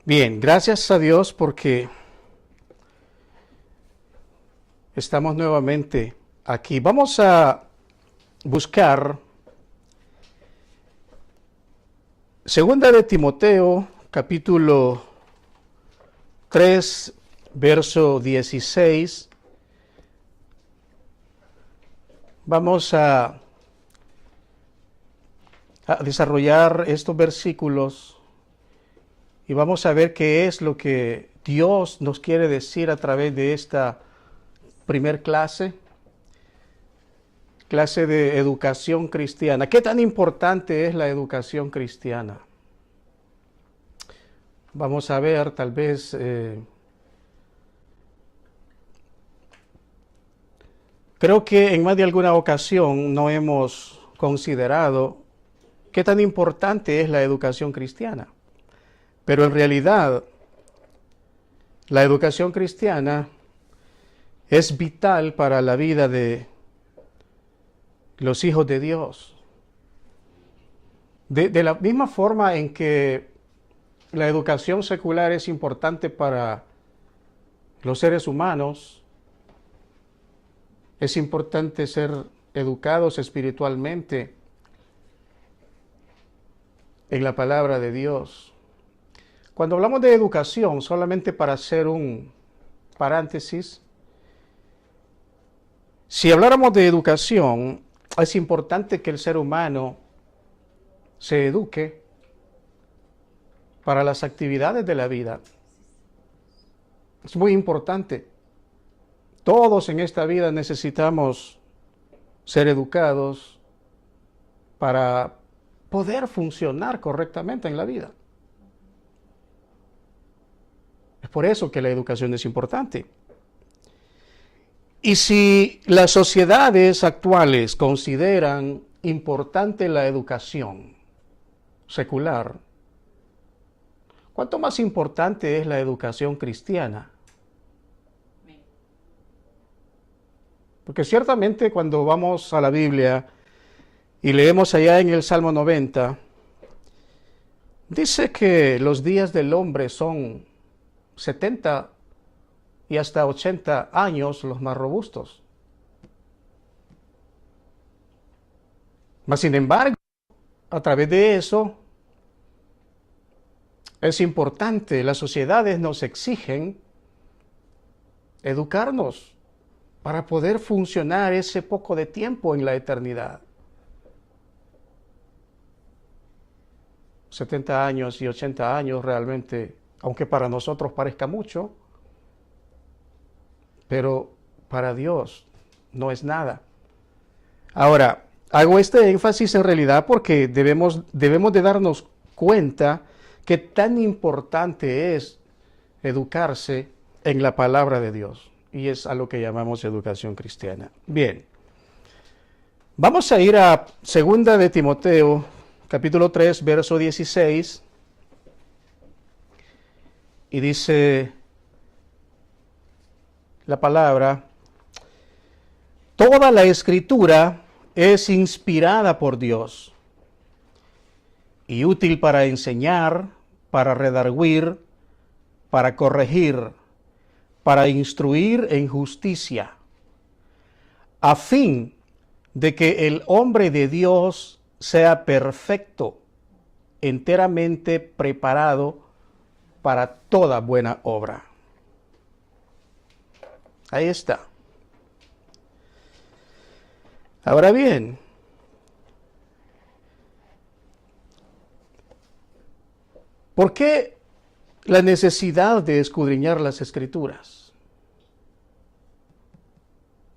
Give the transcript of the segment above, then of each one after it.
Bien, gracias a Dios porque estamos nuevamente aquí. Vamos a buscar Segunda de Timoteo, capítulo 3, verso 16. Vamos a desarrollar estos versículos y vamos a ver qué es lo que Dios nos quiere decir a través de esta primer clase de educación cristiana. ¿Qué tan importante es la educación cristiana? Vamos a ver, tal vez, creo que en más de alguna ocasión no hemos considerado qué tan importante es la educación cristiana. Pero en realidad, la educación cristiana es vital para la vida de los hijos de Dios. De la misma forma en que la educación secular es importante para los seres humanos, es importante ser educados espiritualmente en la palabra de Dios. Cuando hablamos de educación, solamente para hacer un paréntesis, si habláramos de educación, es importante que el ser humano se eduque para las actividades de la vida. Es muy importante. Todos en esta vida necesitamos ser educados para poder funcionar correctamente en la vida. Es por eso que la educación es importante. Y si las sociedades actuales consideran importante la educación secular, ¿cuánto más importante es la educación cristiana? Porque ciertamente cuando vamos a la Biblia y leemos allá en el Salmo 90, dice que los días del hombre son 70 y hasta 80 años los más robustos. Mas sin embargo, a través de eso, es importante, las sociedades nos exigen educarnos para poder funcionar ese poco de tiempo en la eternidad. 70 años y 80 años realmente, aunque para nosotros parezca mucho, pero para Dios no es nada. Ahora, hago este énfasis en realidad porque debemos de darnos cuenta que tan importante es educarse en la palabra de Dios. Y es a lo que llamamos educación cristiana. Bien, vamos a ir a 2 de Timoteo, capítulo 3, verso 16. Y dice la palabra: toda la escritura es inspirada por Dios y útil para enseñar, para redarguir, para corregir, para instruir en justicia, a fin de que el hombre de Dios sea perfecto, enteramente preparado para toda buena obra. Ahí está. Ahora bien, ¿por qué la necesidad de escudriñar las Escrituras?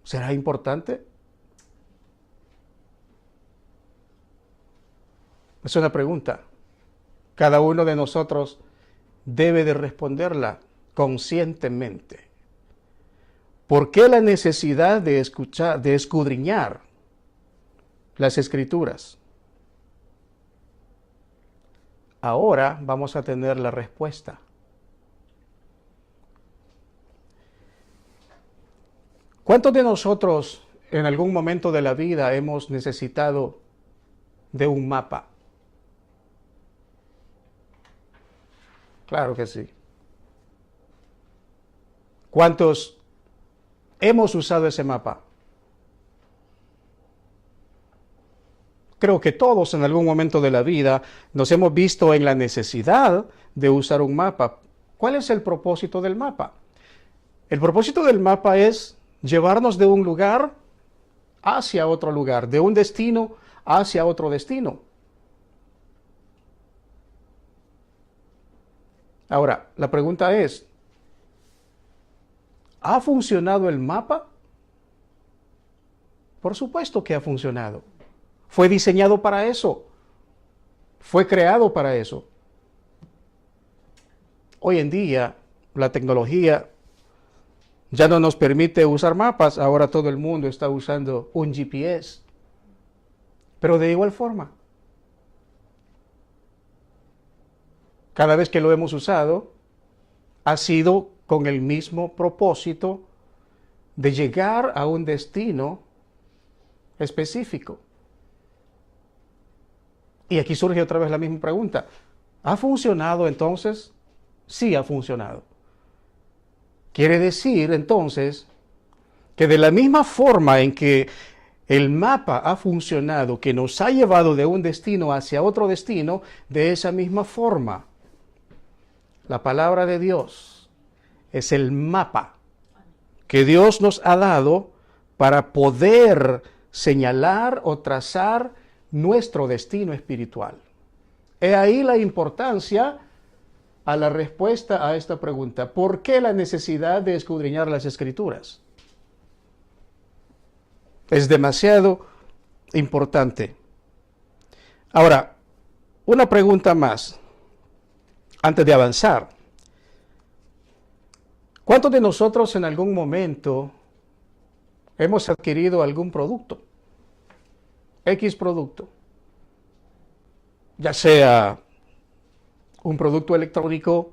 ¿Será importante? Es una pregunta. Cada uno de nosotros debe de responderla conscientemente. ¿Por qué la necesidad de escudriñar las Escrituras? Ahora vamos a tener la respuesta. ¿Cuántos de nosotros en algún momento de la vida hemos necesitado de un mapa? Claro que sí. ¿Cuántos hemos usado ese mapa? Creo que todos en algún momento de la vida nos hemos visto en la necesidad de usar un mapa. ¿Cuál es el propósito del mapa? El propósito del mapa es llevarnos de un lugar hacia otro lugar, de un destino hacia otro destino. Ahora, la pregunta es, ¿ha funcionado el mapa? Por supuesto que ha funcionado. Fue diseñado para eso. Fue creado para eso. Hoy en día, la tecnología ya no nos permite usar mapas. Ahora todo el mundo está usando un GPS. Pero de igual forma, cada vez que lo hemos usado, ha sido con el mismo propósito de llegar a un destino específico. Y aquí surge otra vez la misma pregunta. ¿Ha funcionado entonces? Sí ha funcionado. Quiere decir entonces que de la misma forma en que el mapa ha funcionado, que nos ha llevado de un destino hacia otro destino, de esa misma forma, la palabra de Dios es el mapa que Dios nos ha dado para poder señalar o trazar nuestro destino espiritual. He ahí la importancia a la respuesta a esta pregunta. ¿Por qué la necesidad de escudriñar las Escrituras? Es demasiado importante. Ahora, una pregunta más, antes de avanzar. ¿Cuántos de nosotros en algún momento hemos adquirido algún producto? X producto. Ya sea un producto electrónico,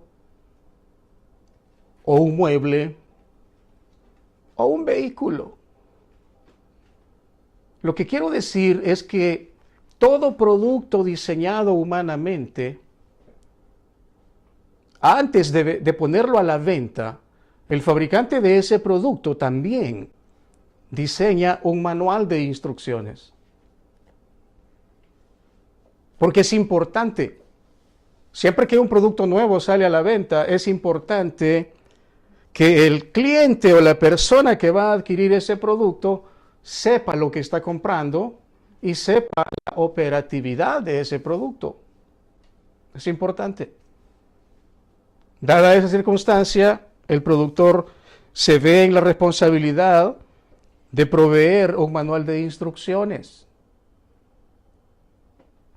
o un mueble, o un vehículo. Lo que quiero decir es que todo producto diseñado humanamente, antes de ponerlo a la venta, el fabricante de ese producto también diseña un manual de instrucciones. Porque es importante. Siempre que un producto nuevo sale a la venta, es importante que el cliente o la persona que va a adquirir ese producto sepa lo que está comprando y sepa la operatividad de ese producto. Es importante. Dada esa circunstancia, el productor se ve en la responsabilidad de proveer un manual de instrucciones.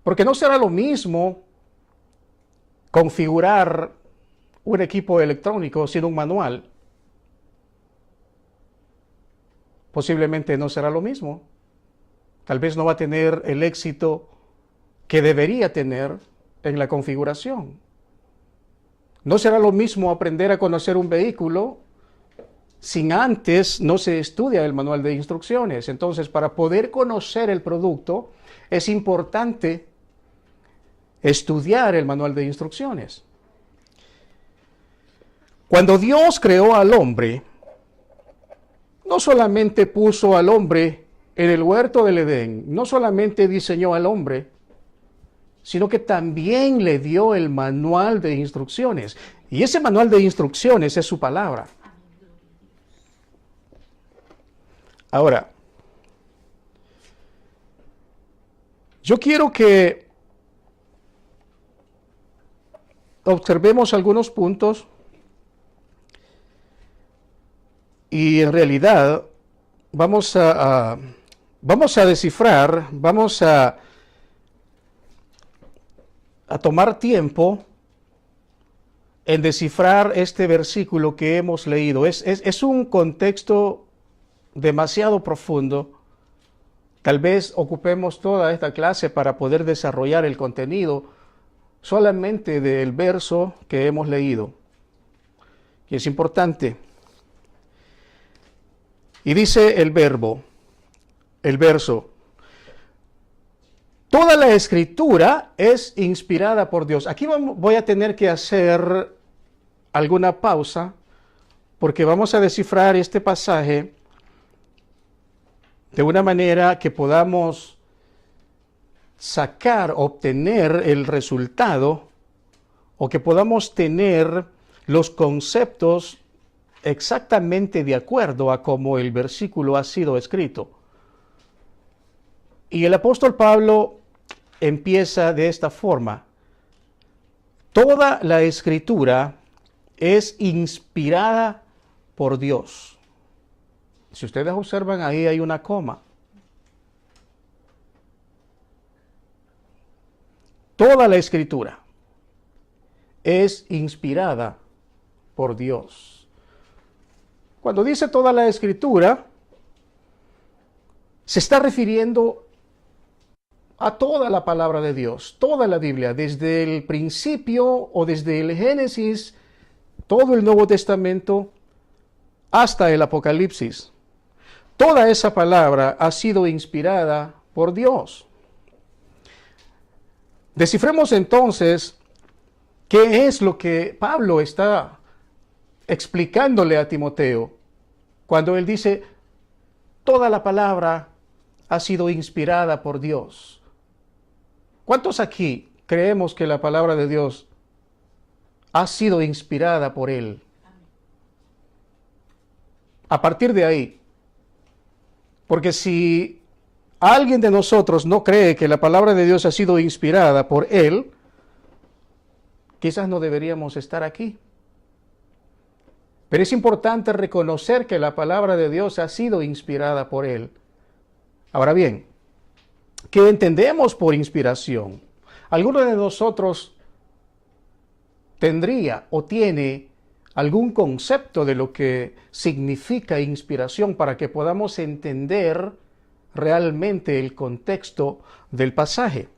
Porque no será lo mismo configurar un equipo electrónico sin un manual. Posiblemente no será lo mismo. Tal vez no va a tener el éxito que debería tener en la configuración. No será lo mismo aprender a conocer un vehículo sin antes no se estudia el manual de instrucciones. Entonces, para poder conocer el producto, es importante estudiar el manual de instrucciones. Cuando Dios creó al hombre, no solamente puso al hombre en el huerto del Edén, no solamente diseñó al hombre, sino que también le dio el manual de instrucciones. Y ese manual de instrucciones es su palabra. Ahora, yo quiero que observemos algunos puntos y en realidad vamos a descifrar, vamos a tomar tiempo en descifrar este versículo que hemos leído. Es un contexto demasiado profundo. Tal vez ocupemos toda esta clase para poder desarrollar el contenido solamente del verso que hemos leído. Y es importante. Y dice el verso, Toda la escritura es inspirada por Dios. Aquí voy a tener que hacer alguna pausa porque vamos a descifrar este pasaje de una manera que podamos obtener el resultado o que podamos tener los conceptos exactamente de acuerdo a cómo el versículo ha sido escrito. Y el apóstol Pablo empieza de esta forma. Toda la escritura es inspirada por Dios. Si ustedes observan, ahí hay una coma. Toda la escritura es inspirada por Dios. Cuando dice toda la escritura, se está refiriendo a toda la palabra de Dios, toda la Biblia, desde el principio o desde el Génesis, todo el Nuevo Testamento, hasta el Apocalipsis. Toda esa palabra ha sido inspirada por Dios. Descifremos entonces qué es lo que Pablo está explicándole a Timoteo cuando él dice, toda la palabra ha sido inspirada por Dios. ¿Cuántos aquí creemos que la palabra de Dios ha sido inspirada por Él? A partir de ahí, porque si alguien de nosotros no cree que la palabra de Dios ha sido inspirada por Él, quizás no deberíamos estar aquí. Pero es importante reconocer que la palabra de Dios ha sido inspirada por Él. Ahora bien, ¿qué entendemos por inspiración? ¿Alguno de nosotros tendría o tiene algún concepto de lo que significa inspiración para que podamos entender realmente el contexto del pasaje?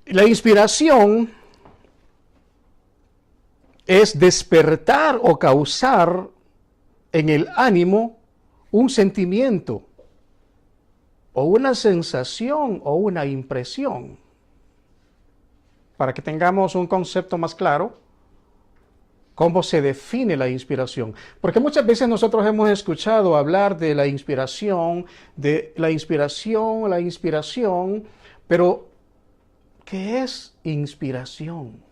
La inspiración es despertar o causar en el ánimo un sentimiento o una sensación o una impresión. Para que tengamos un concepto más claro, ¿cómo se define la inspiración? Porque muchas veces nosotros hemos escuchado hablar de la inspiración, pero ¿qué es inspiración?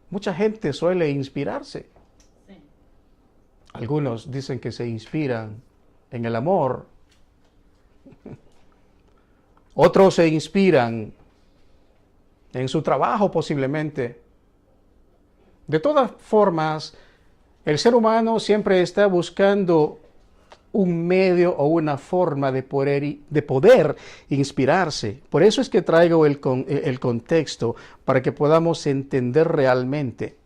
Mucha gente suele inspirarse. Sí. Algunos dicen que se inspiran en el amor. Otros se inspiran en su trabajo posiblemente. De todas formas, el ser humano siempre está buscando un medio o una forma de poder inspirarse. Por eso es que traigo el contexto, para que podamos entender realmente.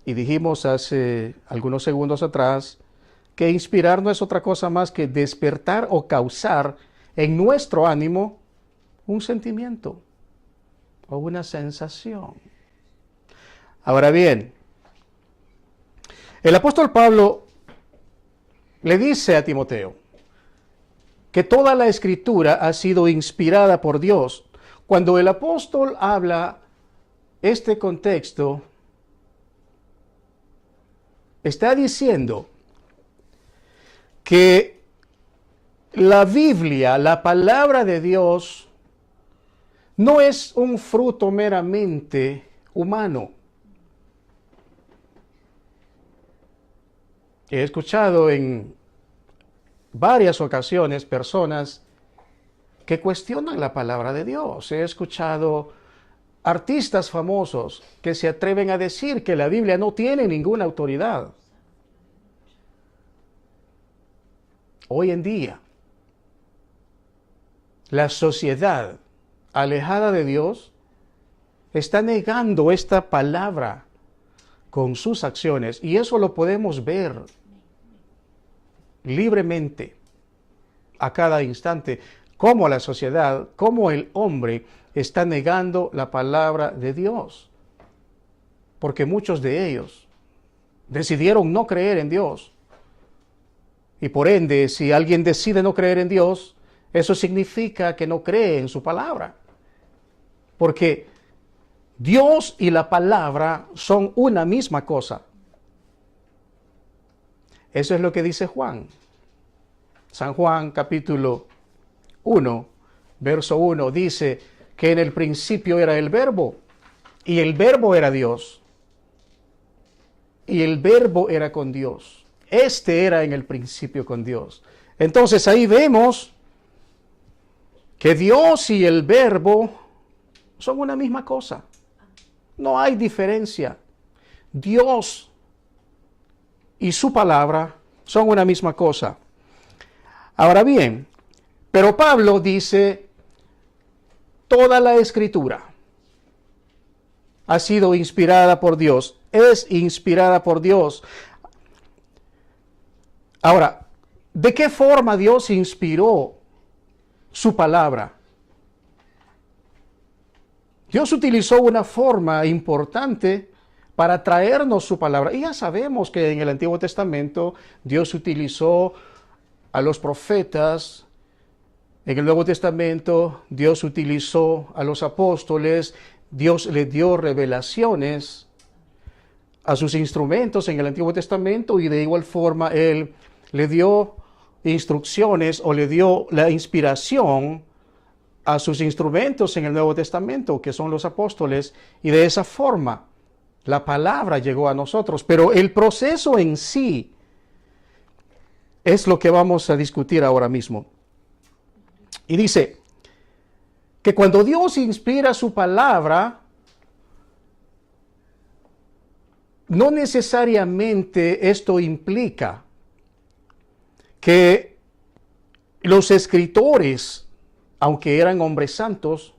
Y dijimos hace algunos segundos atrás que inspirar no es otra cosa más que despertar o causar en nuestro ánimo un sentimiento o una sensación. Ahora bien, el apóstol Pablo le dice a Timoteo que toda la escritura ha sido inspirada por Dios. Cuando el apóstol habla este contexto, está diciendo que la Biblia, la palabra de Dios, no es un fruto meramente humano. He escuchado en varias ocasiones personas que cuestionan la palabra de Dios. He escuchado artistas famosos que se atreven a decir que la Biblia no tiene ninguna autoridad. Hoy en día, la sociedad alejada de Dios está negando esta palabra con sus acciones, y eso lo podemos ver libremente a cada instante, cómo la sociedad, cómo el hombre está negando la palabra de Dios, porque muchos de ellos decidieron no creer en Dios Y por ende, si alguien decide no creer en Dios, eso significa que no cree en su palabra. Porque Dios y la palabra son una misma cosa. Eso es lo que dice Juan. San Juan capítulo 1, verso 1, dice que en el principio era el Verbo, y el Verbo era Dios, y el Verbo era con Dios. Este era en el principio con Dios. Entonces ahí vemos que Dios y el Verbo son una misma cosa. No hay diferencia. Dios y su palabra son una misma cosa. Ahora bien, pero Pablo dice, toda la Escritura ha sido inspirada por Dios, es inspirada por Dios. Ahora, ¿de qué forma Dios inspiró su palabra? Dios utilizó una forma importante para traernos su palabra. Y ya sabemos que en el Antiguo Testamento Dios utilizó a los profetas. En el Nuevo Testamento Dios utilizó a los apóstoles. Dios le dio revelaciones a sus instrumentos en el Antiguo Testamento y de igual forma Él le dio instrucciones o le dio la inspiración a sus instrumentos en el Nuevo Testamento, que son los apóstoles, y de esa forma la palabra llegó a nosotros. Pero el proceso en sí es lo que vamos a discutir ahora mismo. Y dice que cuando Dios inspira su palabra, no necesariamente esto implica que los escritores, aunque eran hombres santos,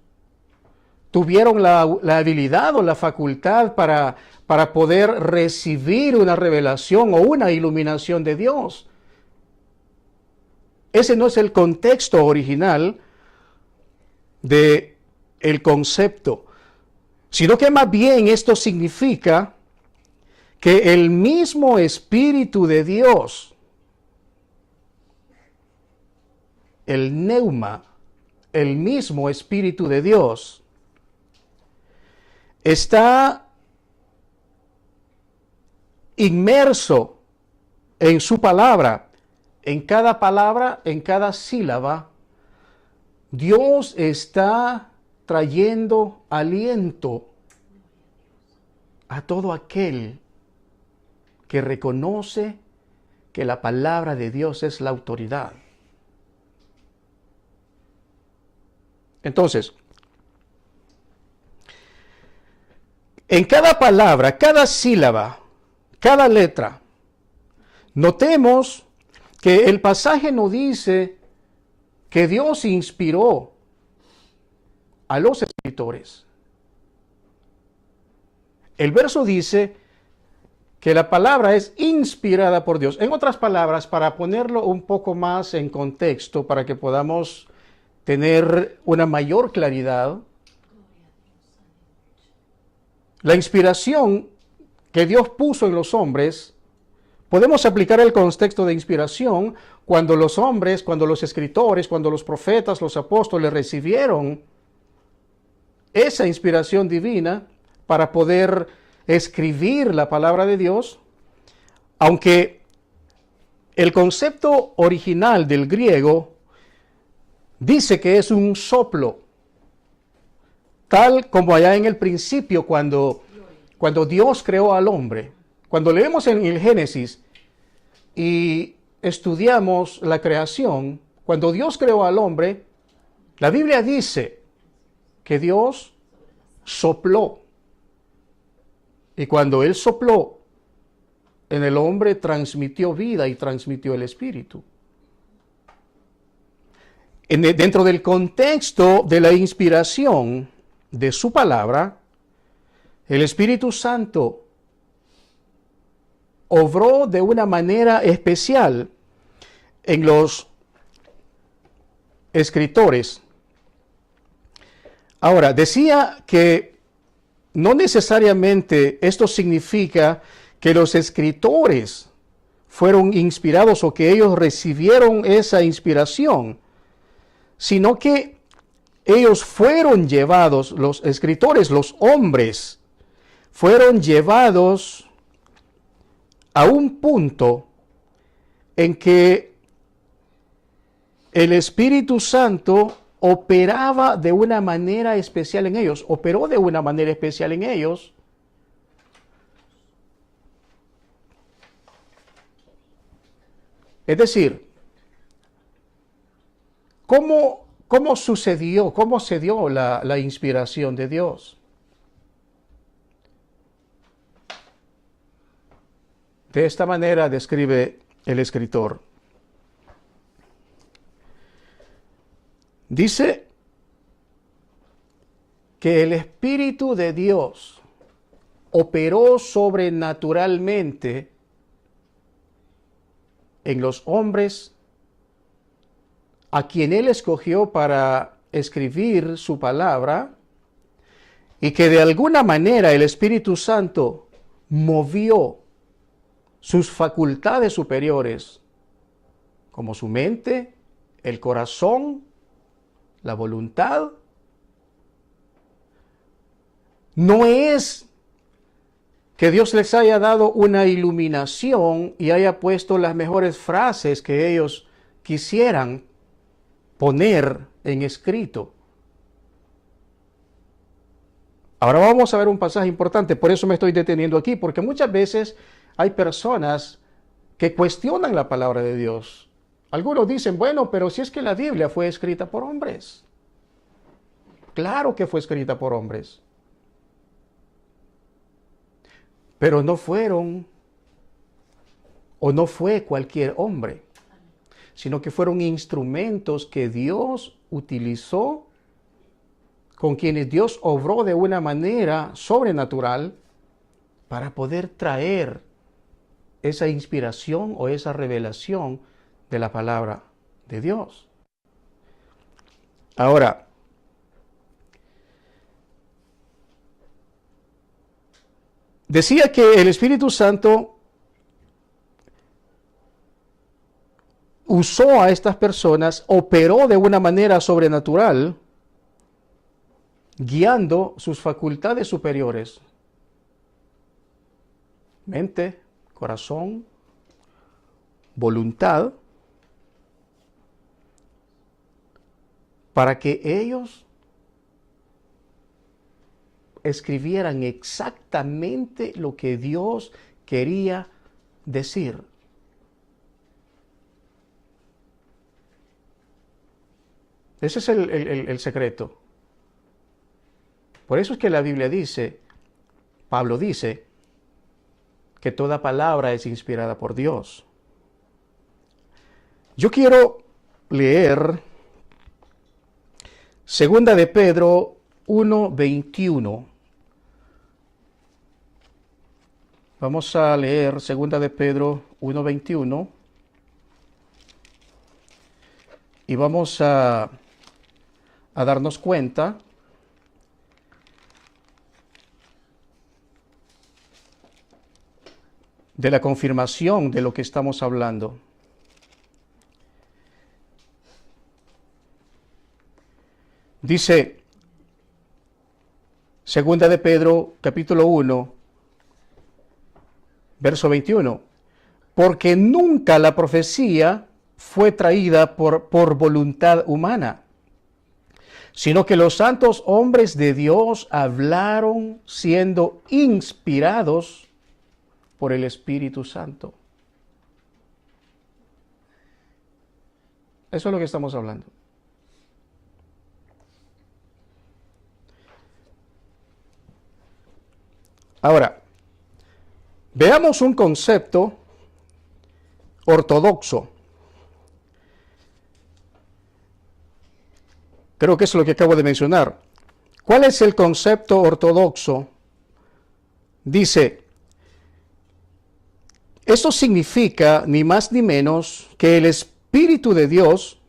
tuvieron la habilidad o la facultad para poder recibir una revelación o una iluminación de Dios. Ese no es el contexto original del concepto, sino que más bien esto significa que el mismo Espíritu de Dios, el neuma, el mismo Espíritu de Dios, está inmerso en su palabra, en cada sílaba. Dios está trayendo aliento a todo aquel que reconoce que la palabra de Dios es la autoridad. Entonces, en cada palabra, cada sílaba, cada letra, notemos que el pasaje no dice que Dios inspiró a los escritores. El verso dice que la palabra es inspirada por Dios. En otras palabras, para ponerlo un poco más en contexto, para que podamos tener una mayor claridad, la inspiración que Dios puso en los hombres, podemos aplicar el contexto de inspiración cuando los hombres, cuando los escritores, cuando los profetas, los apóstoles recibieron esa inspiración divina para poder escribir la palabra de Dios, aunque el concepto original del griego dice que es un soplo, tal como allá en el principio cuando Dios creó al hombre. Cuando leemos en el Génesis y estudiamos la creación, cuando Dios creó al hombre, la Biblia dice que Dios sopló. Y cuando Él sopló en el hombre, transmitió vida y transmitió el Espíritu. Dentro del contexto de la inspiración de su palabra, el Espíritu Santo obró de una manera especial en los escritores. Ahora, decía que no necesariamente esto significa que los escritores fueron inspirados o que ellos recibieron esa inspiración, sino que ellos fueron llevados, los escritores, los hombres, fueron llevados a un punto en que el Espíritu Santo operaba de una manera especial en ellos, operó de una manera especial en ellos. Es decir, ¿cómo sucedió, cómo se dio la inspiración de Dios? De esta manera describe el escritor. Dice que el Espíritu de Dios operó sobrenaturalmente en los hombres a quien Él escogió para escribir su palabra, y que de alguna manera el Espíritu Santo movió sus facultades superiores, como su mente, el corazón, la voluntad. No es que Dios les haya dado una iluminación y haya puesto las mejores frases que ellos quisieran poner en escrito. Ahora vamos a ver un pasaje importante, por eso me estoy deteniendo aquí, porque muchas veces hay personas que cuestionan la palabra de Dios. Algunos dicen, bueno, pero si es que la Biblia fue escrita por hombres. Claro que fue escrita por hombres. Pero no fueron, o no fue cualquier hombre, sino que fueron instrumentos que Dios utilizó, con quienes Dios obró de una manera sobrenatural para poder traer esa inspiración o esa revelación de la palabra de Dios. Ahora, decía que el Espíritu Santo usó a estas personas, operó de una manera sobrenatural, guiando sus facultades superiores, mente, corazón, voluntad, para que ellos escribieran exactamente lo que Dios quería decir. Ese es el secreto. Por eso es que la Biblia dice, Pablo dice, que toda palabra es inspirada por Dios. Yo quiero leer 2 de Pedro 1:21. Vamos a leer 2 de Pedro 1:21 y vamos a darnos cuenta de la confirmación de lo que estamos hablando. Dice, 2 de Pedro, capítulo 1, verso 21, porque nunca la profecía fue traída por voluntad humana, sino que los santos hombres de Dios hablaron siendo inspirados por el Espíritu Santo. Eso es lo que estamos hablando. Ahora, veamos un concepto ortodoxo. Creo que es lo que acabo de mencionar. ¿Cuál es el concepto ortodoxo? Dice, esto significa ni más ni menos que el Espíritu de Dios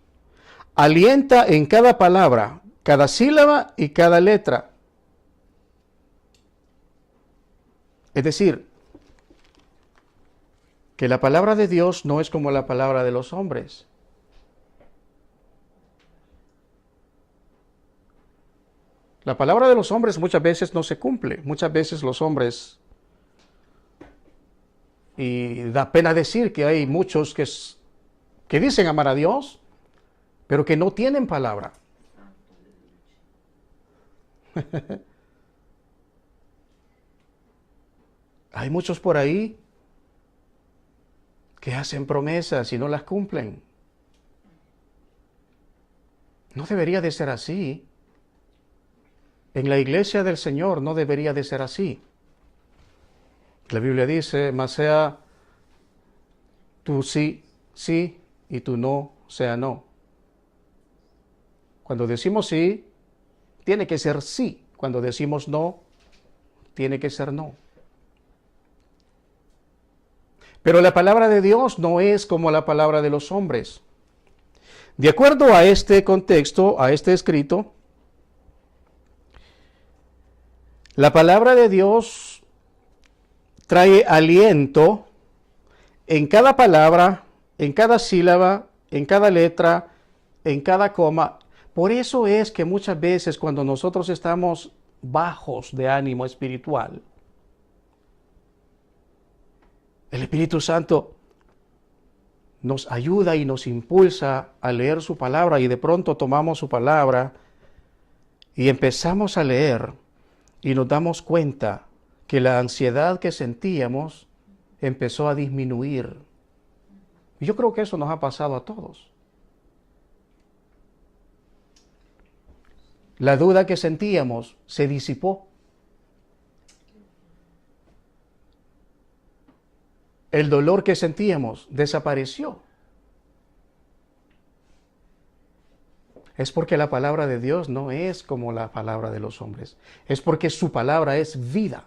alienta en cada palabra, cada sílaba y cada letra. Es decir, que la palabra de Dios no es como la palabra de los hombres. La palabra de los hombres muchas veces no se cumple. Muchas veces los hombres, y da pena decir que hay muchos que dicen amar a Dios, pero que no tienen palabra. Hay muchos por ahí que hacen promesas y no las cumplen. No debería de ser así. En la iglesia del Señor no debería de ser así. La Biblia dice, mas sea tu sí, sí, y tu no, sea no. Cuando decimos sí, tiene que ser sí. Cuando decimos no, tiene que ser no. Pero la palabra de Dios no es como la palabra de los hombres. De acuerdo a este contexto, a este escrito, la palabra de Dios trae aliento en cada palabra, en cada sílaba, en cada letra, en cada coma. Por eso es que muchas veces cuando nosotros estamos bajos de ánimo espiritual, el Espíritu Santo nos ayuda y nos impulsa a leer su palabra y de pronto tomamos su palabra y empezamos a leer y nos damos cuenta que la ansiedad que sentíamos empezó a disminuir. Y yo creo que eso nos ha pasado a todos. La duda que sentíamos se disipó. El dolor que sentíamos desapareció. Es porque la palabra de Dios no es como la palabra de los hombres. Es porque su palabra es vida.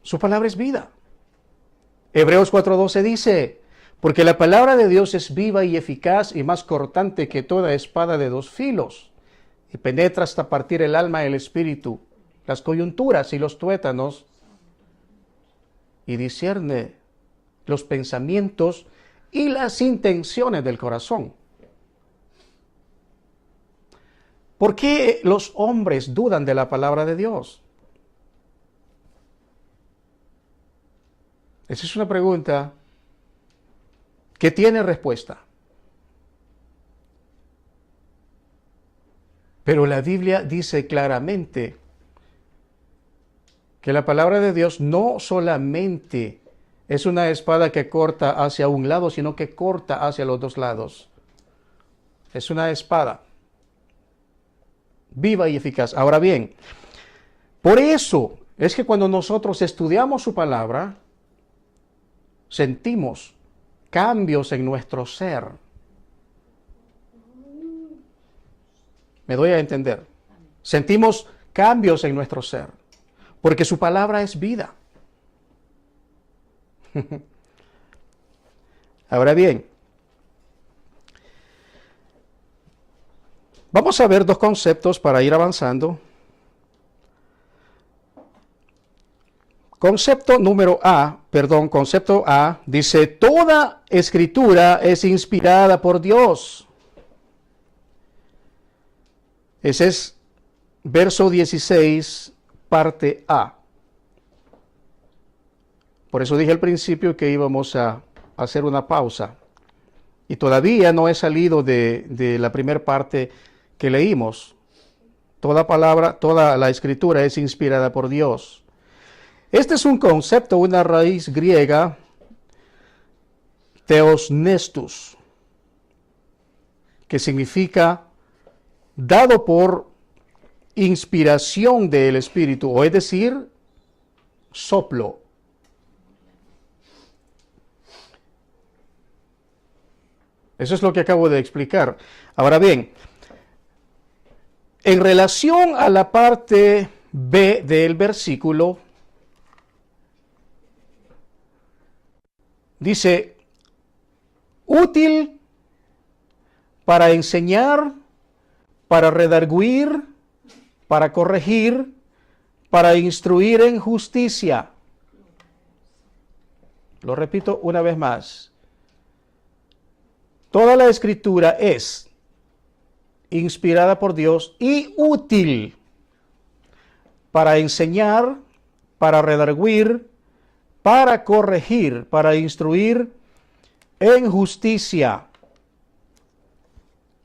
Su palabra es vida. Hebreos 4:12 dice, porque la palabra de Dios es viva y eficaz y más cortante que toda espada de dos filos, y penetra hasta partir el alma y el espíritu, las coyunturas y los tuétanos, y discierne los pensamientos y las intenciones del corazón. ¿Por qué los hombres dudan de la palabra de Dios? Esa es una pregunta que tiene respuesta. Pero la Biblia dice claramente que la palabra de Dios no solamente es una espada que corta hacia un lado, sino que corta hacia los dos lados. Es una espada viva y eficaz. Ahora bien, por eso es que cuando nosotros estudiamos su palabra, sentimos cambios en nuestro ser. ¿Me doy a entender? Sentimos cambios en nuestro ser, porque su palabra es vida. Ahora bien, vamos a ver dos conceptos para ir avanzando. Concepto A, dice, toda escritura es inspirada por Dios. Ese es verso 16, parte A. Por eso dije al principio que íbamos a hacer una pausa. Y todavía no he salido de la primera parte que leímos. Toda palabra, toda la escritura es inspirada por Dios. Este es un concepto, una raíz griega, theosnestus, que significa dado por inspiración del Espíritu, o es decir, soplo. Eso es lo que acabo de explicar. Ahora bien, en relación a la parte B del versículo, dice, útil para enseñar, para redarguir, para corregir, para instruir en justicia. Lo repito una vez más. Toda la Escritura es inspirada por Dios y útil para enseñar, para redarguir, para corregir, para instruir en justicia.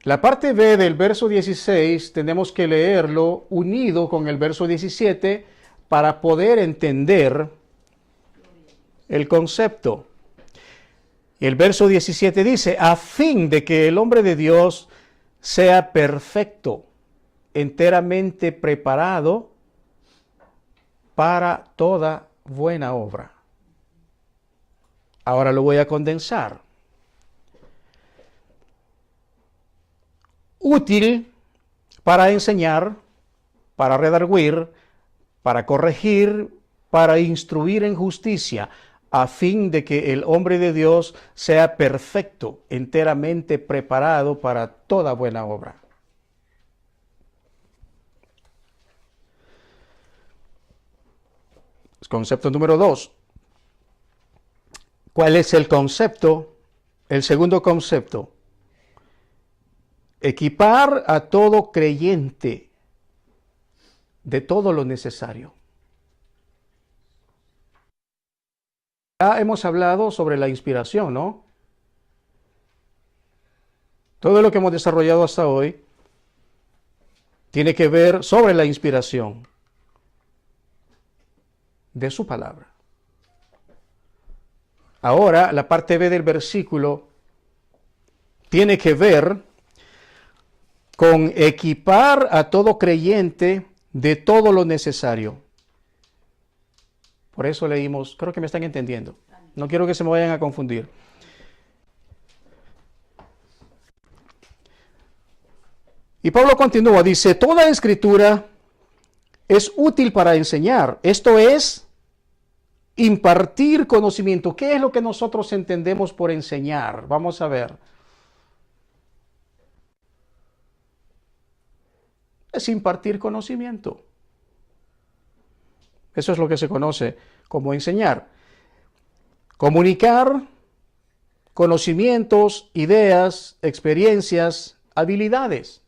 La parte B del verso 16 tenemos que leerlo unido con el verso 17 para poder entender el concepto. Y el verso 17 dice, a fin de que el hombre de Dios sea perfecto, enteramente preparado para toda buena obra. Ahora lo voy a condensar. Útil para enseñar, para redarguir, para corregir, para instruir en justicia, a fin de que el hombre de Dios sea perfecto, enteramente preparado para toda buena obra. Concepto número 2. ¿Cuál es el concepto? El segundo concepto. Equipar a todo creyente de todo lo necesario. Ya hemos hablado sobre la inspiración, ¿no? Todo lo que hemos desarrollado hasta hoy tiene que ver sobre la inspiración de su palabra. Ahora, la parte B del versículo tiene que ver con equipar a todo creyente de todo lo necesario. Por eso leímos, creo que me están entendiendo. No quiero que se me vayan a confundir. Y Pablo continúa, dice, toda escritura es útil para enseñar. Esto es impartir conocimiento. ¿Qué es lo que nosotros entendemos por enseñar? Vamos a ver. Es impartir conocimiento. Eso es lo que se conoce como enseñar. Comunicar conocimientos, ideas, experiencias, habilidades.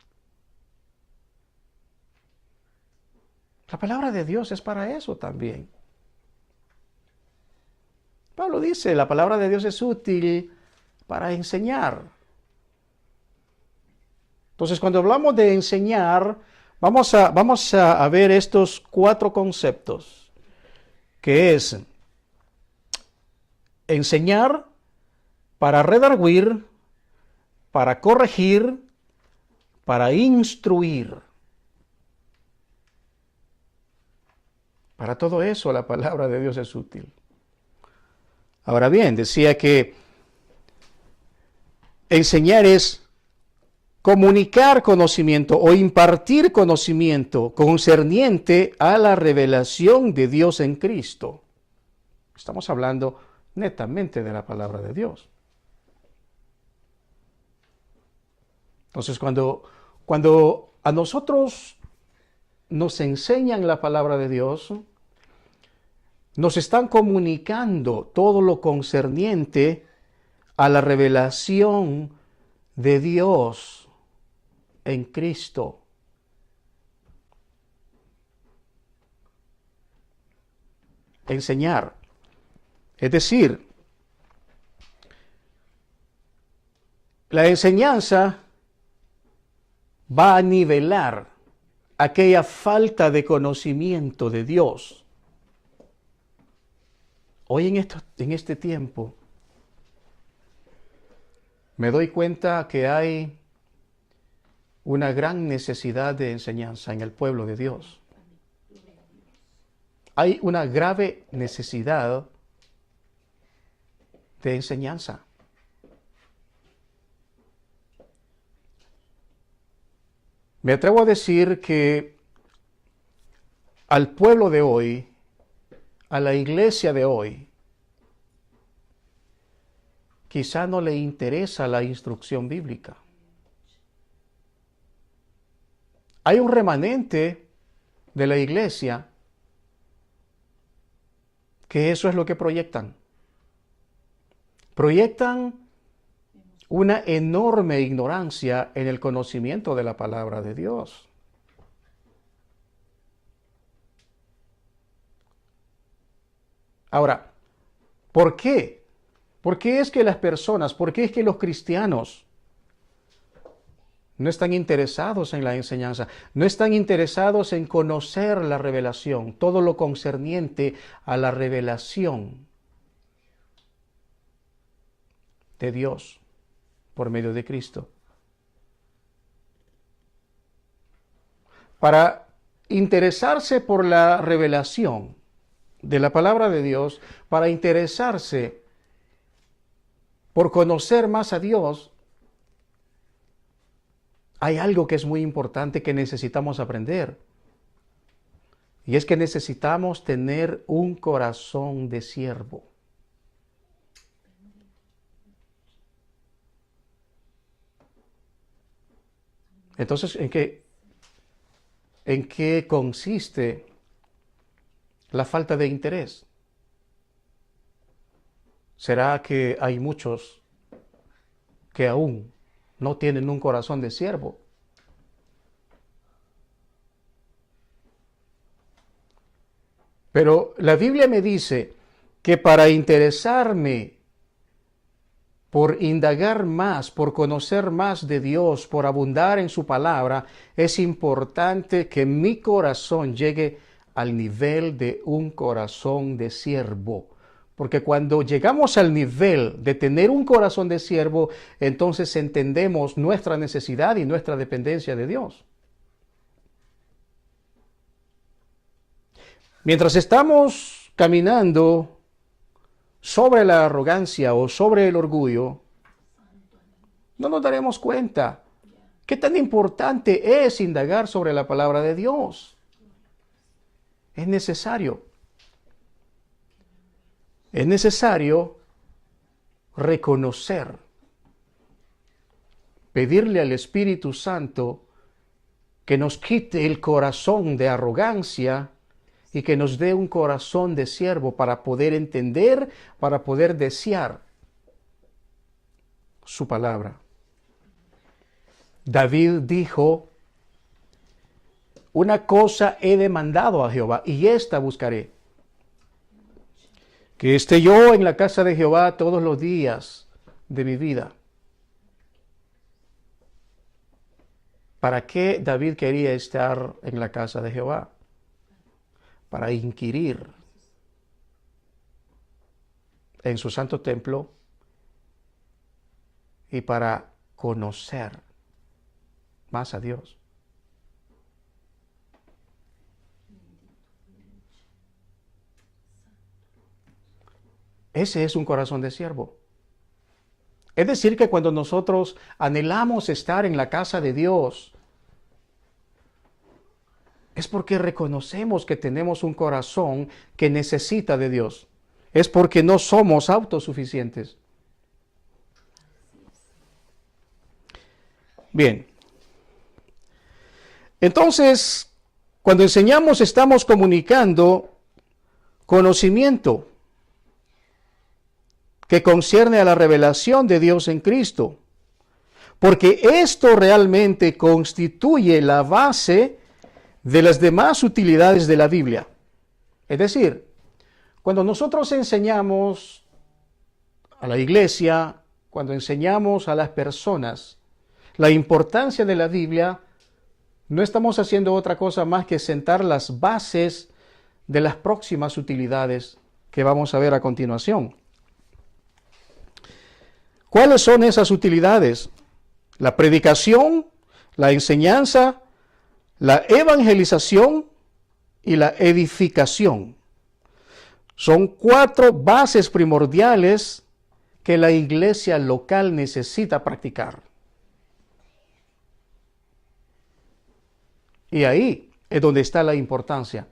La palabra de Dios es para eso también. Pablo dice, la palabra de Dios es útil para enseñar. Entonces, cuando hablamos de enseñar, vamos a ver estos 4 conceptos, que es enseñar para redarguir, para corregir, para instruir. Para todo eso la palabra de Dios es útil. Ahora bien, decía que enseñar es comunicar conocimiento o impartir conocimiento concerniente a la revelación de Dios en Cristo. Estamos hablando netamente de la palabra de Dios. Entonces, cuando a nosotros nos enseñan la palabra de Dios, nos están comunicando todo lo concerniente a la revelación de Dios en Cristo. Enseñar. Es decir, la enseñanza va a nivelar aquella falta de conocimiento de Dios. Hoy en este tiempo me doy cuenta que hay una gran necesidad de enseñanza en el pueblo de Dios. Hay una grave necesidad de enseñanza. Me atrevo a decir que al pueblo de hoy, a la iglesia de hoy, quizá no le interesa la instrucción bíblica. Hay un remanente de la iglesia que eso es lo que proyectan. Proyectan una enorme ignorancia en el conocimiento de la palabra de Dios. Ahora, ¿por qué? ¿Por qué es que las personas, por qué es que los cristianos no están interesados en la enseñanza, no están interesados en conocer la revelación, todo lo concerniente a la revelación de Dios por medio de Cristo? Para interesarse por la revelación de la palabra de Dios, para interesarse por conocer más a Dios, hay algo que es muy importante que necesitamos aprender. Y es que necesitamos tener un corazón de siervo. Entonces, ¿en qué consiste la falta de interés? ¿Será que hay muchos que aún no tienen un corazón de siervo? Pero la Biblia me dice que para interesarme, por indagar más, por conocer más de Dios, por abundar en su palabra, es importante que mi corazón llegue al nivel de un corazón de siervo. Porque cuando llegamos al nivel de tener un corazón de siervo, entonces entendemos nuestra necesidad y nuestra dependencia de Dios. Mientras estamos caminando sobre la arrogancia o sobre el orgullo, no nos daremos cuenta qué tan importante es indagar sobre la palabra de Dios. Es necesario. Es necesario reconocer, pedirle al Espíritu Santo que nos quite el corazón de arrogancia y que nos dé un corazón de siervo para poder entender, para poder desear su palabra. David dijo, una cosa he demandado a Jehová y esta buscaré, que esté yo en la casa de Jehová todos los días de mi vida. ¿Para qué David quería estar en la casa de Jehová? Para inquirir en su santo templo y para conocer más a Dios. Ese es un corazón de siervo. Es decir, que cuando nosotros anhelamos estar en la casa de Dios, es porque reconocemos que tenemos un corazón que necesita de Dios. Es porque no somos autosuficientes. Bien. Entonces, cuando enseñamos, estamos comunicando conocimiento que concierne a la revelación de Dios en Cristo. Porque esto realmente constituye la base de las demás utilidades de la Biblia. Es decir, cuando nosotros enseñamos a la iglesia, cuando enseñamos a las personas la importancia de la Biblia, no estamos haciendo otra cosa más que sentar las bases de las próximas utilidades que vamos a ver a continuación. ¿Cuáles son esas utilidades? La predicación, la enseñanza, la evangelización y la edificación. Son 4 bases primordiales que la iglesia local necesita practicar. Y ahí es donde está la importancia.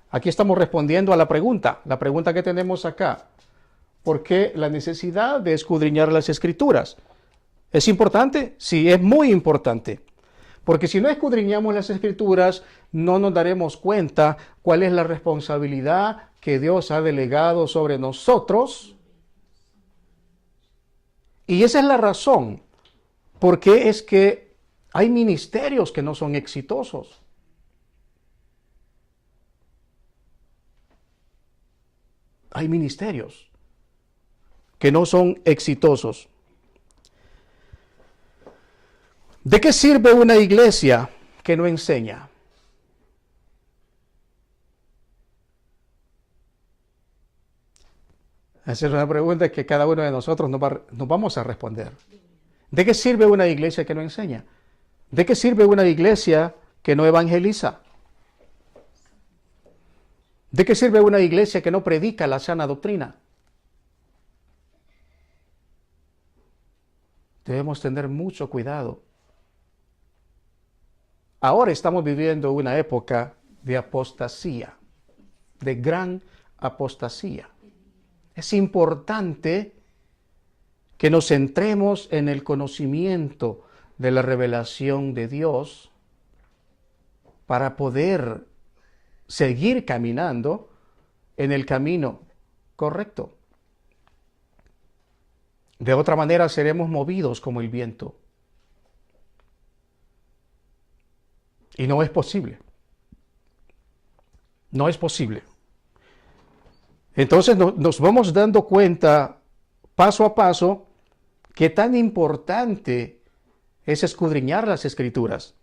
Aquí estamos respondiendo a la pregunta que tenemos acá. ¿Por qué la necesidad de escudriñar las Escrituras? ¿Es importante? Sí, es muy importante. Porque si no escudriñamos las Escrituras, no nos daremos cuenta cuál es la responsabilidad que Dios ha delegado sobre nosotros. Y esa es la razón por qué es que hay ministerios que no son exitosos. Hay ministerios que no son exitosos. ¿De qué sirve una iglesia que no enseña? Esa es una pregunta que cada uno de nosotros nos vamos a responder. ¿De qué sirve una iglesia que no enseña? ¿De qué sirve una iglesia que no evangeliza? ¿De qué sirve una iglesia que no predica la sana doctrina? Debemos tener mucho cuidado. Ahora estamos viviendo una época de apostasía, de gran apostasía. Es importante que nos centremos en el conocimiento de la revelación de Dios para poder seguir caminando en el camino correcto. De otra manera seremos movidos como el viento. Y no es posible. No es posible. Entonces nos vamos dando cuenta paso a paso qué tan importante es escudriñar las Escrituras.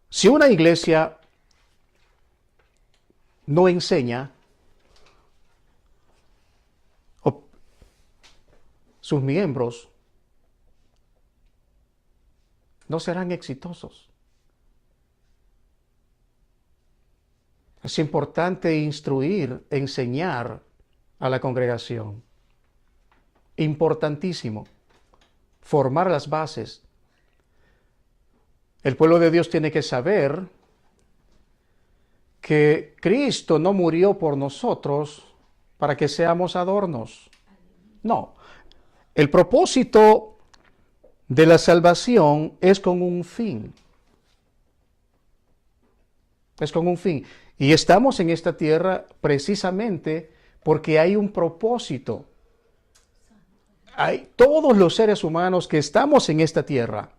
Si una iglesia no enseña, sus miembros no serán exitosos. Es importante instruir, enseñar a la congregación. Importantísimo. Formar las bases. El pueblo de Dios tiene que saber que Cristo no murió por nosotros para que seamos adornos. No. El propósito de la salvación es con un fin. Es con un fin. Y estamos en esta tierra precisamente porque hay un propósito. Hay todos los seres humanos que estamos en esta tierra.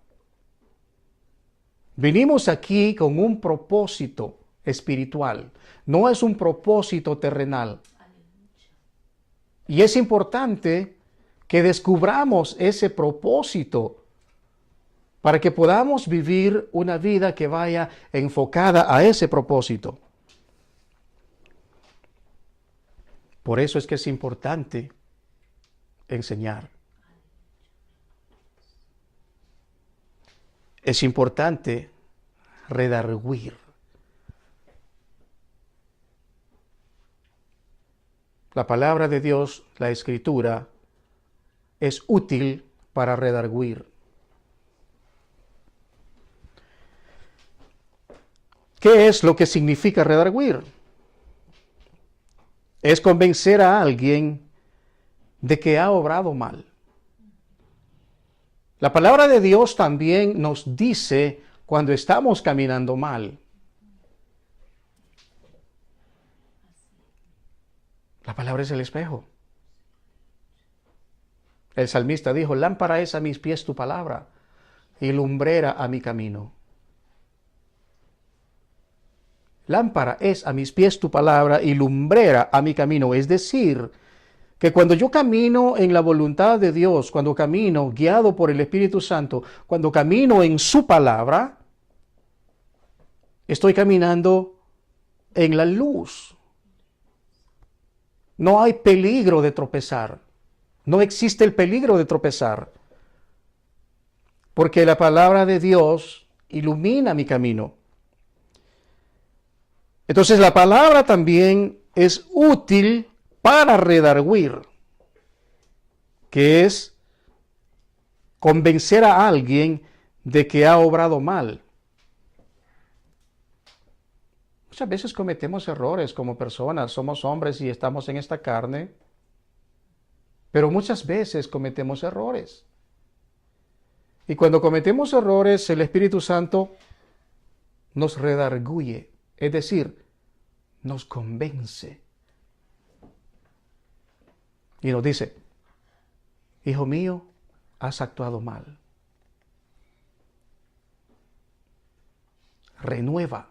Venimos aquí con un propósito espiritual. No es un propósito terrenal. Y es importante que descubramos ese propósito para que podamos vivir una vida que vaya enfocada a ese propósito. Por eso es que es importante enseñar. Es importante redarguir. La palabra de Dios, la Escritura, es útil para redarguir. ¿Qué es lo que significa redarguir? Es convencer a alguien de que ha obrado mal. La palabra de Dios también nos dice cuando estamos caminando mal. La palabra es el espejo. El salmista dijo, lámpara es a mis pies tu palabra y lumbrera a mi camino. Lámpara es a mis pies tu palabra y lumbrera a mi camino. Es decir, que cuando yo camino en la voluntad de Dios, cuando camino guiado por el Espíritu Santo, cuando camino en su palabra, estoy caminando en la luz. No hay peligro de tropezar. No existe el peligro de tropezar. Porque la palabra de Dios ilumina mi camino. Entonces la palabra también es útil para redarguir, que es convencer a alguien de que ha obrado mal. Muchas veces cometemos errores como personas, somos hombres y estamos en esta carne, pero muchas veces cometemos errores. Y cuando cometemos errores, el Espíritu Santo nos redarguye, es decir, nos convence. Y nos dice, hijo mío, has actuado mal. Renueva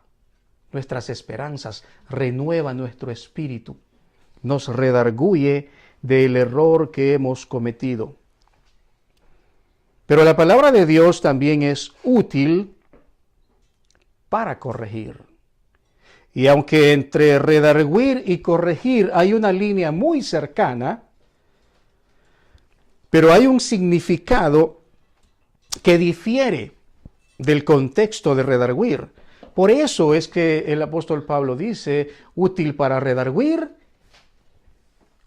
nuestras esperanzas, renueva nuestro espíritu, nos redarguye del error que hemos cometido. Pero la palabra de Dios también es útil para corregir. Y aunque entre redarguir y corregir hay una línea muy cercana, pero hay un significado que difiere del contexto de redarguir. Por eso es que el apóstol Pablo dice, útil para redarguir,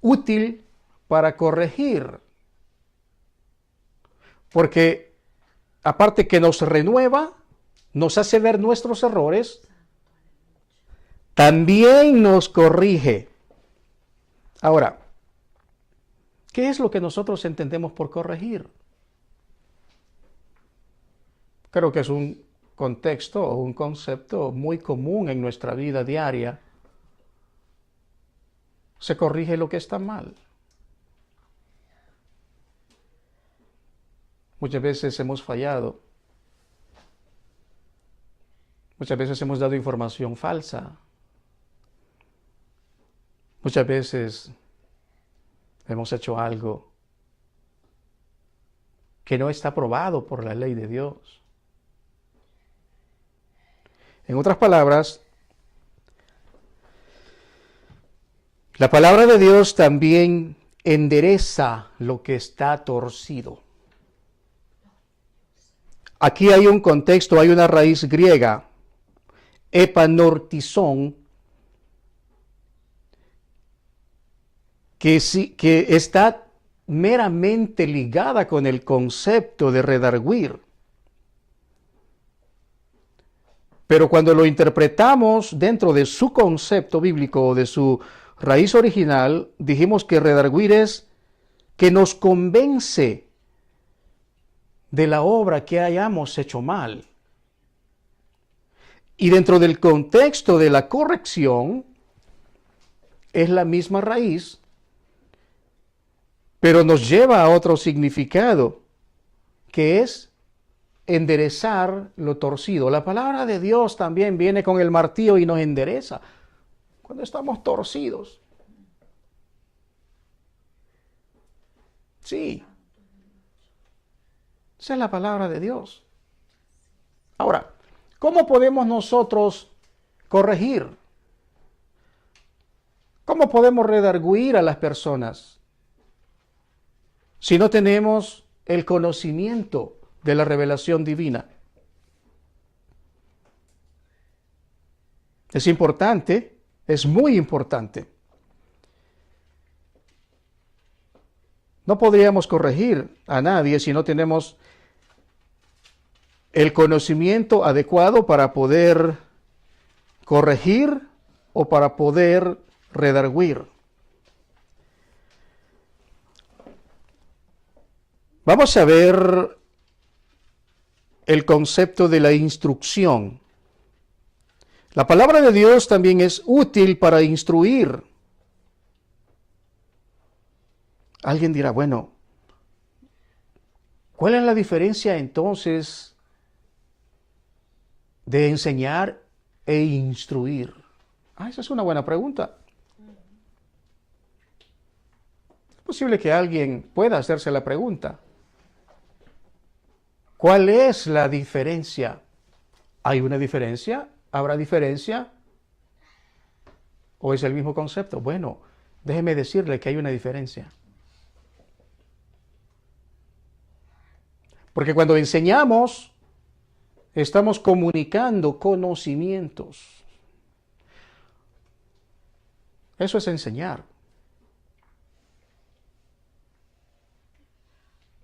útil para corregir. Porque aparte que nos renueva, nos hace ver nuestros errores, también nos corrige. Ahora, ¿qué es lo que nosotros entendemos por corregir? Creo que es un contexto o un concepto muy común en nuestra vida diaria. Se corrige lo que está mal. Muchas veces hemos fallado. Muchas veces hemos dado información falsa. Muchas veces hemos hecho algo que no está aprobado por la ley de Dios. En otras palabras, la palabra de Dios también endereza lo que está torcido. Aquí hay un contexto, hay una raíz griega, epanortizón, que está meramente ligada con el concepto de redarguir. Pero cuando lo interpretamos dentro de su concepto bíblico o de su raíz original, dijimos que redarguir es que nos convence de la obra que hayamos hecho mal. Y dentro del contexto de la corrección, es la misma raíz, pero nos lleva a otro significado, que es enderezar lo torcido. La palabra de Dios también viene con el martillo y nos endereza cuando estamos torcidos. Sí. Esa es la palabra de Dios. Ahora, ¿cómo podemos nosotros corregir? ¿Cómo podemos redarguir a las personas si no tenemos el conocimiento de la revelación divina? Es importante, es muy importante. No podríamos corregir a nadie si no tenemos el conocimiento adecuado para poder corregir o para poder redarguir. Vamos a ver el concepto de la instrucción. La palabra de Dios también es útil para instruir. Alguien dirá, bueno, ¿cuál es la diferencia entonces de enseñar e instruir? Esa es una buena pregunta. Es posible que alguien pueda hacerse la pregunta. ¿Cuál es la diferencia? ¿Hay una diferencia? ¿Habrá diferencia? ¿O es el mismo concepto? Bueno, déjeme decirle que hay una diferencia. Porque cuando enseñamos, estamos comunicando conocimientos. Eso es enseñar.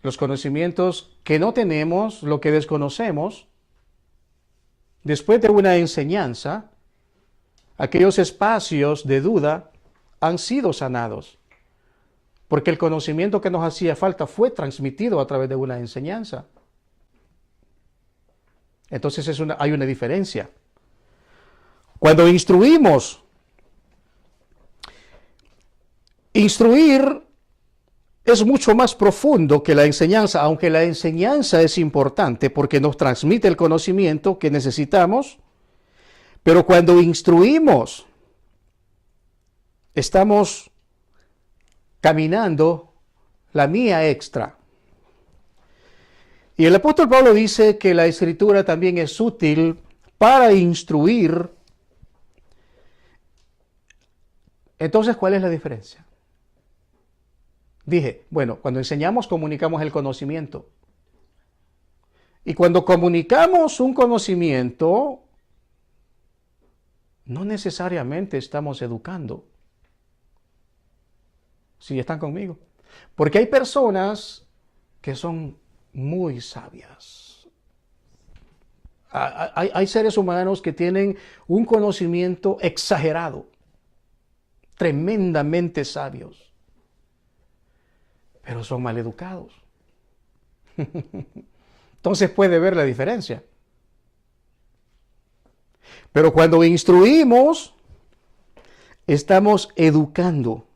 Los conocimientos que no tenemos, lo que desconocemos, después de una enseñanza, aquellos espacios de duda han sido sanados. Porque el conocimiento que nos hacía falta fue transmitido a través de una enseñanza. Entonces hay una diferencia. Cuando instruir es mucho más profundo que la enseñanza, aunque la enseñanza es importante porque nos transmite el conocimiento que necesitamos, pero cuando instruimos, estamos caminando la mía extra. Y el apóstol Pablo dice que la escritura también es útil para instruir. Entonces, ¿cuál es la diferencia? Dije, bueno, cuando enseñamos comunicamos el conocimiento. Y cuando comunicamos un conocimiento, no necesariamente estamos educando. ¿Sí están conmigo? Porque hay personas que son muy sabias. Hay seres humanos que tienen un conocimiento exagerado, tremendamente sabios, pero son maleducados. Entonces puede ver la diferencia. Pero cuando instruimos, estamos educando.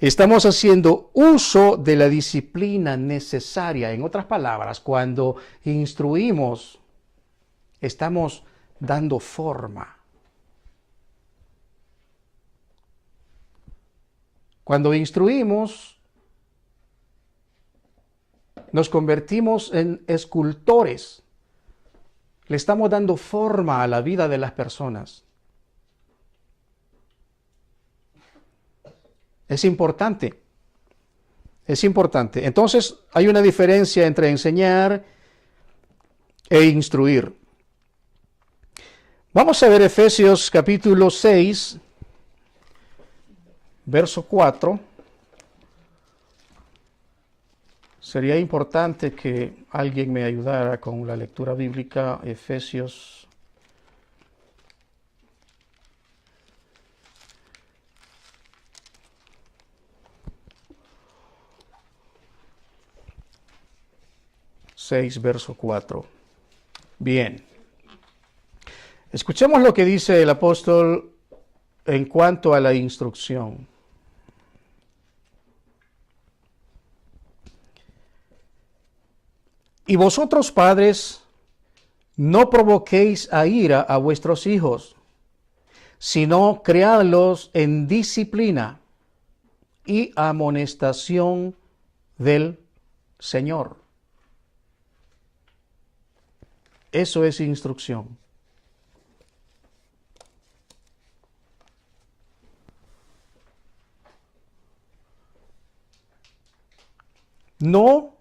Estamos haciendo uso de la disciplina necesaria. En otras palabras, cuando instruimos, estamos dando forma. Cuando instruimos, nos convertimos en escultores. Le estamos dando forma a la vida de las personas. Es importante. Es importante. Entonces, hay una diferencia entre enseñar e instruir. Vamos a ver Efesios capítulo 6, verso 4. Sería importante que alguien me ayudara con la lectura bíblica. Efesios 6, verso 4. Bien. Escuchemos lo que dice el apóstol en cuanto a la instrucción. Y vosotros, padres, no provoquéis a ira a vuestros hijos, sino criadlos en disciplina y amonestación del Señor. Eso es instrucción. No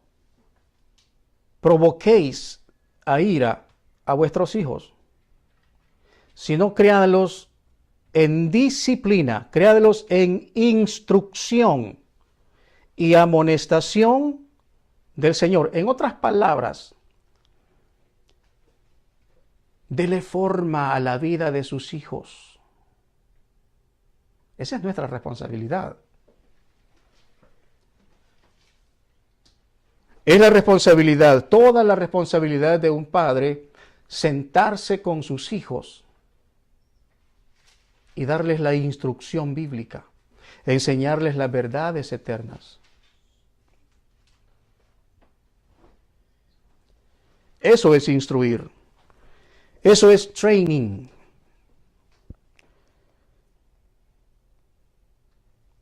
provoquéis a ira a vuestros hijos, sino criadlos en disciplina, criadlos en instrucción y amonestación del Señor. En otras palabras, dele forma a la vida de sus hijos. Esa es nuestra responsabilidad. Es la responsabilidad, toda la responsabilidad de un padre, sentarse con sus hijos y darles la instrucción bíblica, enseñarles las verdades eternas. Eso es instruir. Eso es training.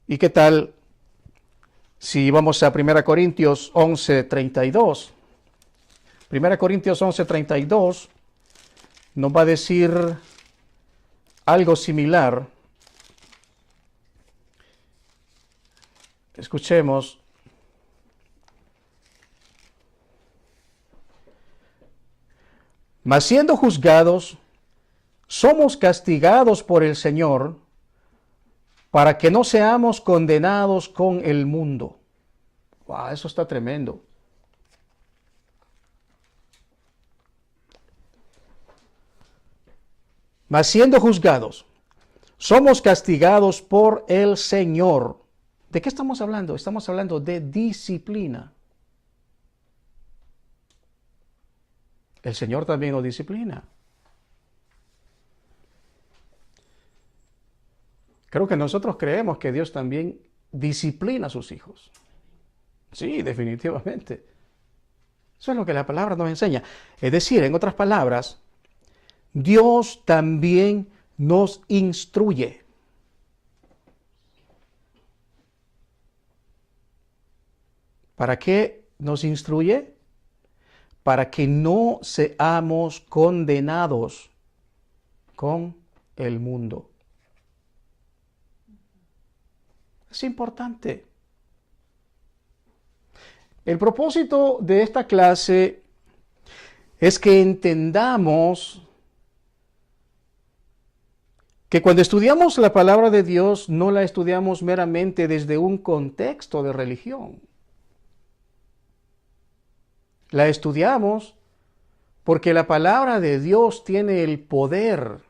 ¿Y qué tal si vamos a 1 Corintios 11:32? 1 Corintios 11:32 nos va a decir algo similar. Escuchemos. Mas siendo juzgados, somos castigados por el Señor, para que no seamos condenados con el mundo. Wow, eso está tremendo. Mas siendo juzgados, somos castigados por el Señor. ¿De qué estamos hablando? Estamos hablando de disciplina. El Señor también nos disciplina. Creo que nosotros creemos que Dios también disciplina a sus hijos. Sí, definitivamente. Eso es lo que la palabra nos enseña. Es decir, en otras palabras, Dios también nos instruye. ¿Para qué nos instruye? Para que no seamos condenados con el mundo. Es importante. El propósito de esta clase es que entendamos que cuando estudiamos la palabra de Dios no la estudiamos meramente desde un contexto de religión. La estudiamos porque la palabra de Dios tiene el poder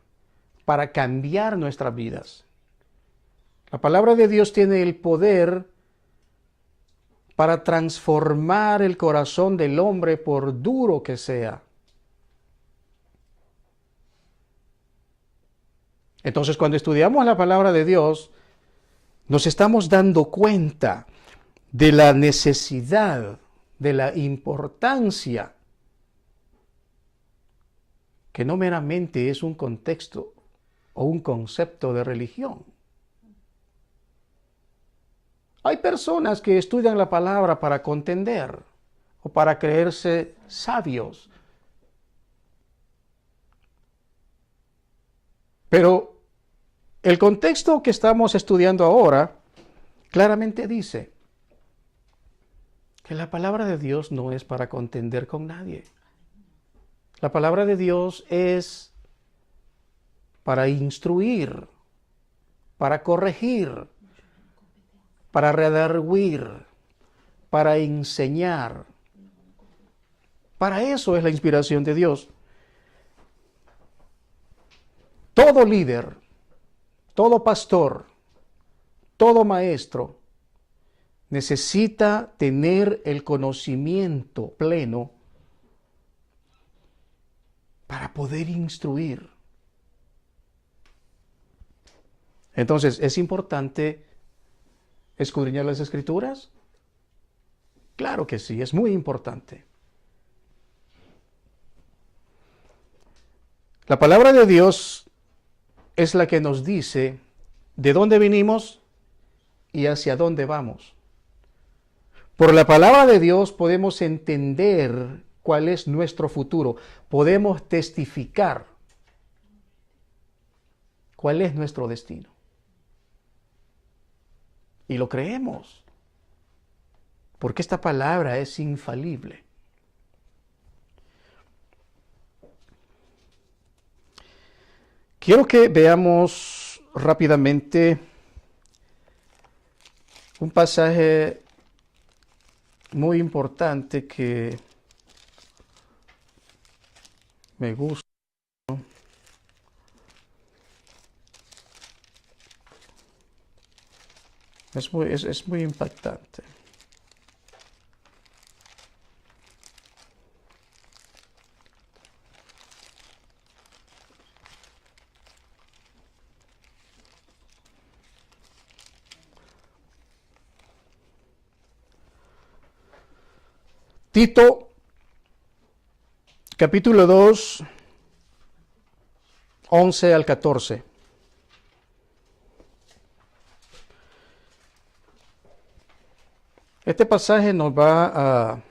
para cambiar nuestras vidas. La palabra de Dios tiene el poder para transformar el corazón del hombre por duro que sea. Entonces, cuando estudiamos la palabra de Dios, nos estamos dando cuenta de la necesidad, de la importancia, que no meramente es un contexto o un concepto de religión. Hay personas que estudian la palabra para contender o para creerse sabios. Pero el contexto que estamos estudiando ahora claramente dice que la palabra de Dios no es para contender con nadie. La palabra de Dios es para instruir, para corregir, para redarguir, para enseñar. Para eso es la inspiración de Dios. Todo líder, todo pastor, todo maestro necesita tener el conocimiento pleno para poder instruir. Entonces, ¿es importante escudriñar las Escrituras? Claro que sí, es muy importante. La palabra de Dios es la que nos dice de dónde vinimos y hacia dónde vamos. Por la palabra de Dios podemos entender cuál es nuestro futuro. Podemos testificar cuál es nuestro destino. Y lo creemos, porque esta palabra es infalible. Quiero que veamos rápidamente un pasaje muy importante que me gusta. Es muy impactante. Tito, capítulo 2, 11 al 14. Este pasaje nos va a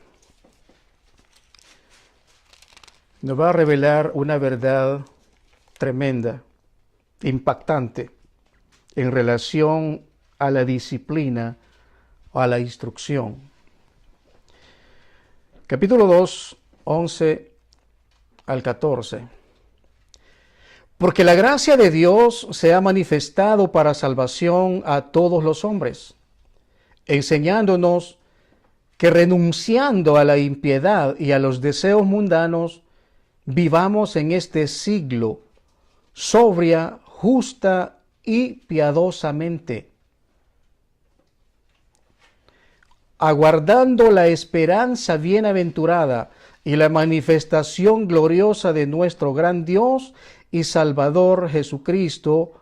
revelar una verdad tremenda, impactante, en relación a la disciplina o a la instrucción. Capítulo 2, 11 al 14. Porque la gracia de Dios se ha manifestado para salvación a todos los hombres, enseñándonos que renunciando a la impiedad y a los deseos mundanos, vivamos en este siglo sobria, justa y piadosamente, aguardando la esperanza bienaventurada y la manifestación gloriosa de nuestro gran Dios y Salvador Jesucristo,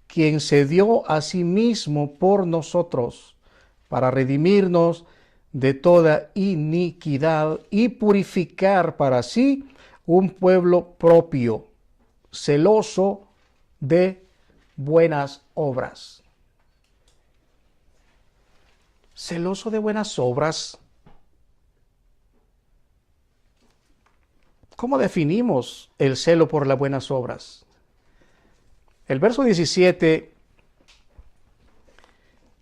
quien se dio a sí mismo por nosotros, para redimirnos de toda iniquidad y purificar para sí un pueblo propio, celoso de buenas obras. Celoso de buenas obras. ¿Cómo definimos el celo por las buenas obras? El verso 17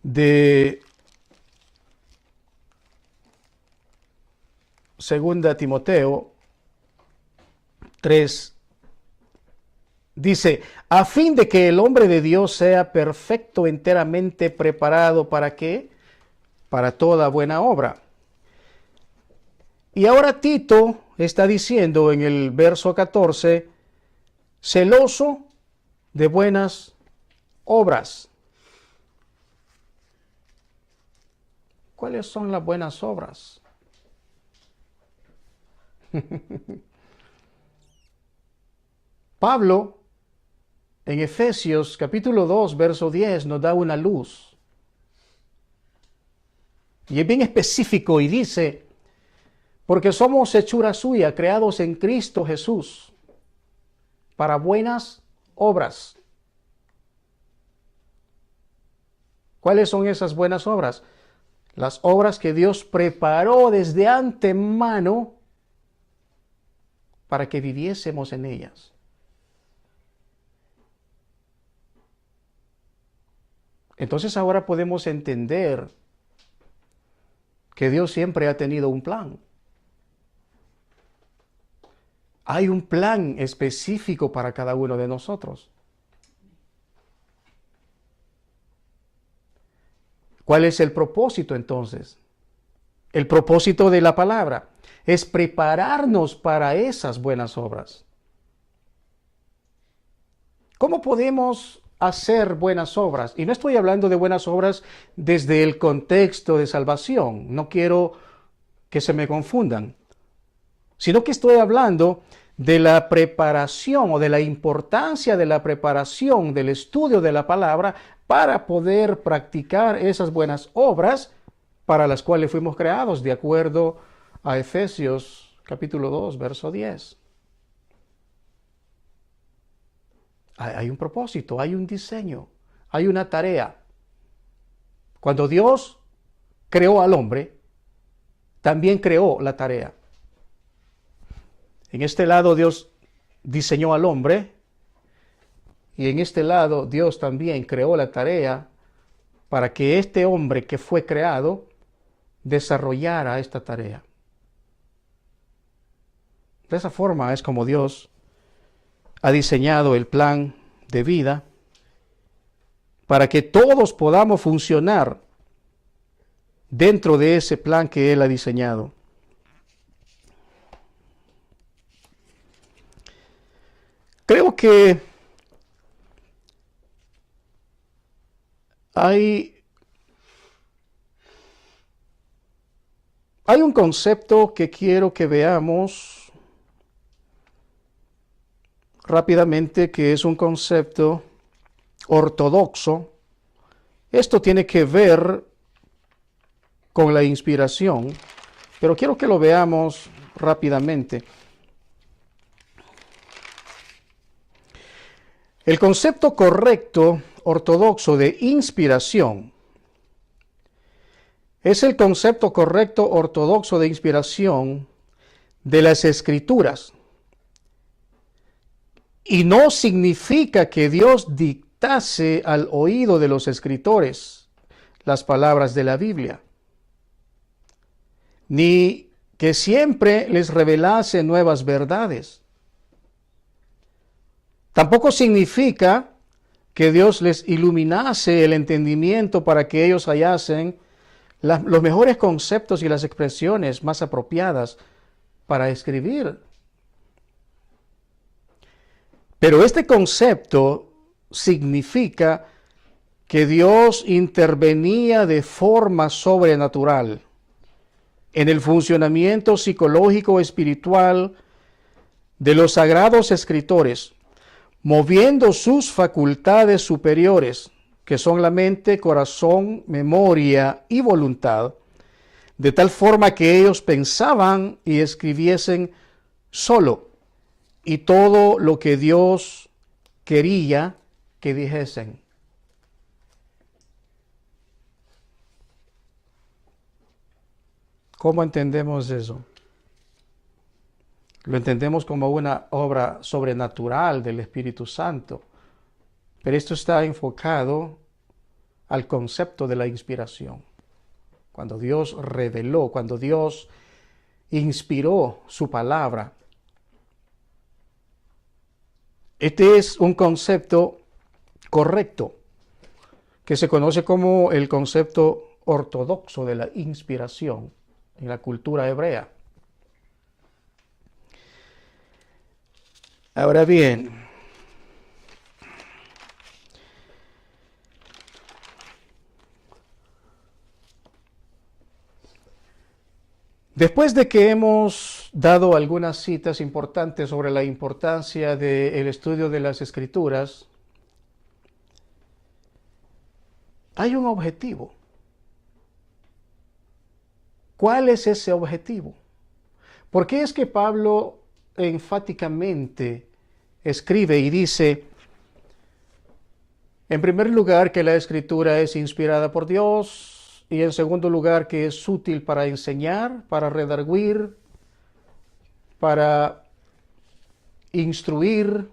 de 2 Timoteo 3 dice, a fin de que el hombre de Dios sea perfecto, enteramente preparado, ¿para qué? Para toda buena obra. Y ahora Tito está diciendo en el verso 14, celoso de buenas obras. ¿Cuáles son las buenas obras? Pablo, en Efesios capítulo 2, verso 10, nos da una luz. Y es bien específico y dice, porque somos hechura suya, creados en Cristo Jesús, para buenas obras. ¿Cuáles son esas buenas obras? Las obras que Dios preparó desde antemano para que viviésemos en ellas. Entonces ahora podemos entender que Dios siempre ha tenido un plan. Hay un plan específico para cada uno de nosotros. ¿Cuál es el propósito entonces? El propósito de la palabra es prepararnos para esas buenas obras. ¿Cómo podemos hacer buenas obras? Y no estoy hablando de buenas obras desde el contexto de salvación. No quiero que se me confundan. Sino que estoy hablando de la preparación o de la importancia de la preparación del estudio de la palabra para poder practicar esas buenas obras para las cuales fuimos creados, de acuerdo a Efesios capítulo 2, verso 10. Hay un propósito, hay un diseño, hay una tarea. Cuando Dios creó al hombre, también creó la tarea. En este lado Dios diseñó al hombre y en este lado Dios también creó la tarea para que este hombre que fue creado desarrollara esta tarea. De esa forma es como Dios ha diseñado el plan de vida para que todos podamos funcionar dentro de ese plan que Él ha diseñado. Creo que hay un concepto que quiero que veamos rápidamente, que es un concepto ortodoxo. Esto tiene que ver con la inspiración, pero quiero que lo veamos rápidamente. El concepto correcto ortodoxo de inspiración es el concepto correcto ortodoxo de inspiración de las Escrituras. Y no significa que Dios dictase al oído de los escritores las palabras de la Biblia, ni que siempre les revelase nuevas verdades. Tampoco significa que Dios les iluminase el entendimiento para que ellos hallasen los mejores conceptos y las expresiones más apropiadas para escribir. Pero este concepto significa que Dios intervenía de forma sobrenatural en el funcionamiento psicológico espiritual de los sagrados escritores, moviendo sus facultades superiores, que son la mente, corazón, memoria y voluntad, de tal forma que ellos pensaban y escribiesen solo, y todo lo que Dios quería que dijesen. ¿Cómo entendemos eso? Lo entendemos como una obra sobrenatural del Espíritu Santo, pero esto está enfocado al concepto de la inspiración. Cuando Dios reveló, cuando Dios inspiró su palabra. Este es un concepto correcto, que se conoce como el concepto ortodoxo de la inspiración en la cultura hebrea. Ahora bien, después de que hemos dado algunas citas importantes sobre la importancia del estudio de las Escrituras, hay un objetivo. ¿Cuál es ese objetivo? ¿Por qué es que Pablo enfáticamente escribe y dice, en primer lugar, que la Escritura es inspirada por Dios, y en segundo lugar, que es útil para enseñar, para redarguir, para instruir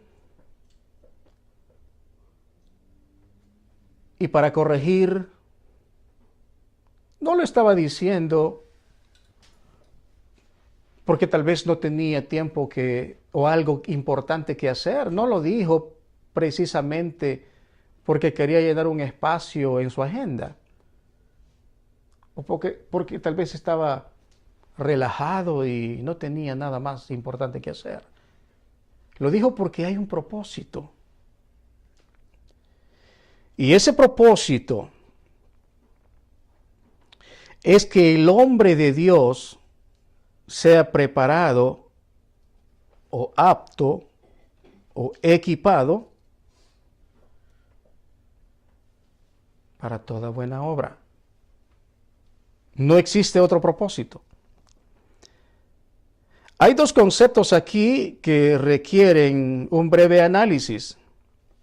y para corregir? No lo estaba diciendo porque tal vez no tenía tiempo o algo importante que hacer. No lo dijo precisamente porque quería llenar un espacio en su agenda. O porque tal vez estaba relajado y no tenía nada más importante que hacer. Lo dijo porque hay un propósito. Y ese propósito es que el hombre de Dios sea preparado o apto o equipado para toda buena obra. No existe otro propósito. Hay dos conceptos aquí que requieren un breve análisis,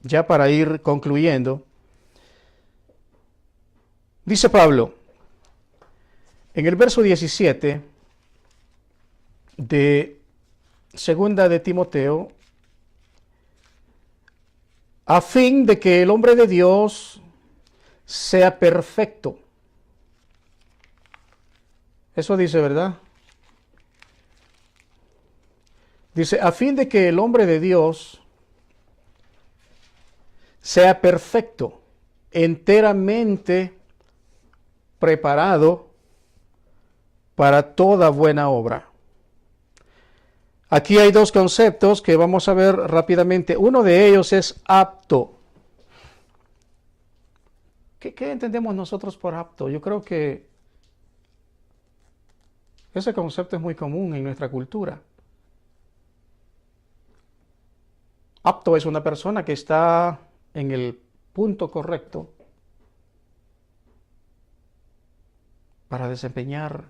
ya para ir concluyendo. Dice Pablo, en el verso 17 de segunda de Timoteo, a fin de que el hombre de Dios sea perfecto. Eso dice, ¿verdad? Dice, a fin de que el hombre de Dios sea perfecto, enteramente preparado para toda buena obra. Aquí hay dos conceptos que vamos a ver rápidamente. Uno de ellos es apto. ¿Qué entendemos nosotros por apto? Yo creo que ese concepto es muy común en nuestra cultura. Apto es una persona que está en el punto correcto para desempeñar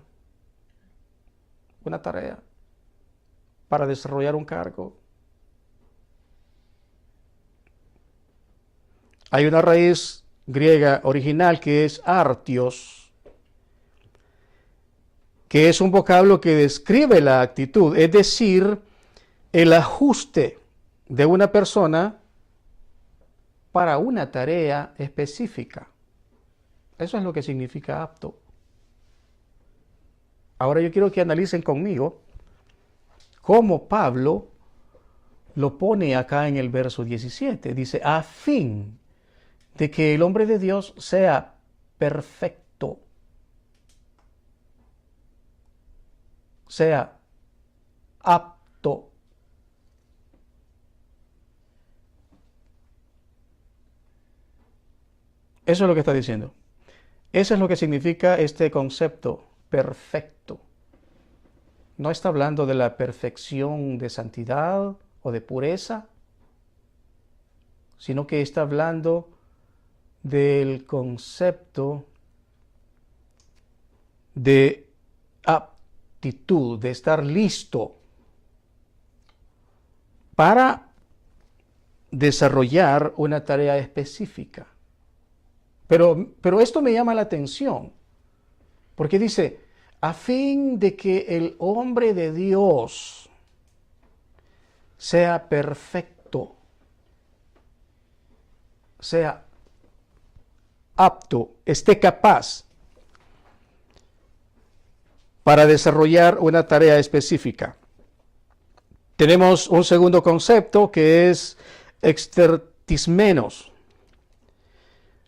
una tarea, para desarrollar un cargo. Hay una raíz griega original que es artios, que es un vocablo que describe la actitud, es decir, el ajuste de una persona para una tarea específica. Eso es lo que significa apto. Ahora yo quiero que analicen conmigo cómo Pablo lo pone acá en el verso 17. Dice, a fin de que el hombre de Dios sea perfecto, sea apto. Eso es lo que está diciendo. Eso es lo que significa este concepto, perfecto. No está hablando de la perfección de santidad o de pureza. sino que está hablando del concepto de aptitud, de estar listo para desarrollar una tarea específica. Pero esto me llama la atención, porque dice, a fin de que el hombre de Dios sea perfecto, sea apto, esté capaz para desarrollar una tarea específica. Tenemos un segundo concepto que es extertismenos,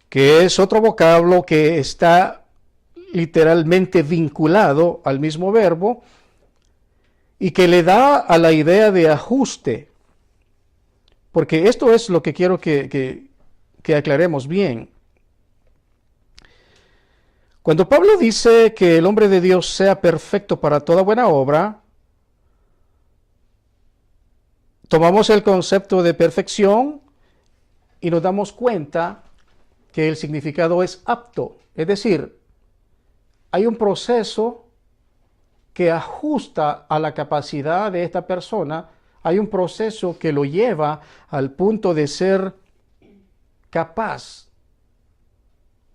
que es otro vocablo que está literalmente vinculado al mismo verbo y que le da a la idea de ajuste. Porque esto es lo que quiero que aclaremos bien. Cuando Pablo dice que el hombre de Dios sea perfecto para toda buena obra, tomamos el concepto de perfección y nos damos cuenta que el significado es apto. Es decir, hay un proceso que ajusta a la capacidad de esta persona, hay un proceso que lo lleva al punto de ser capaz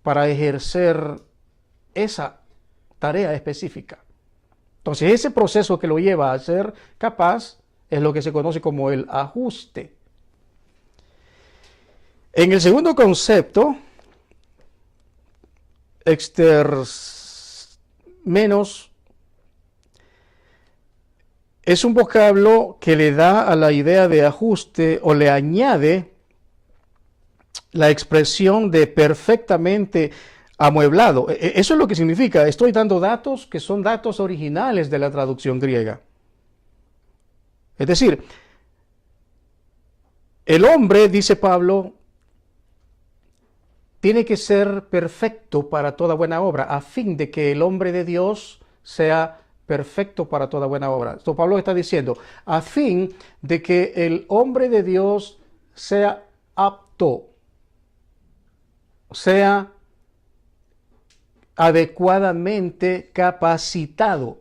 para ejercer esa tarea específica. Entonces, ese proceso que lo lleva a ser capaz es lo que se conoce como el ajuste. En el segundo concepto, extermenos es un vocablo que le da a la idea de ajuste o le añade la expresión de perfectamente amueblado. Eso es lo que significa. Estoy dando datos que son datos originales de la traducción griega. Es decir, el hombre, dice Pablo, tiene que ser perfecto para toda buena obra, a fin de que el hombre de Dios sea perfecto para toda buena obra. Esto Pablo está diciendo, a fin de que el hombre de Dios sea apto, sea adecuadamente capacitado.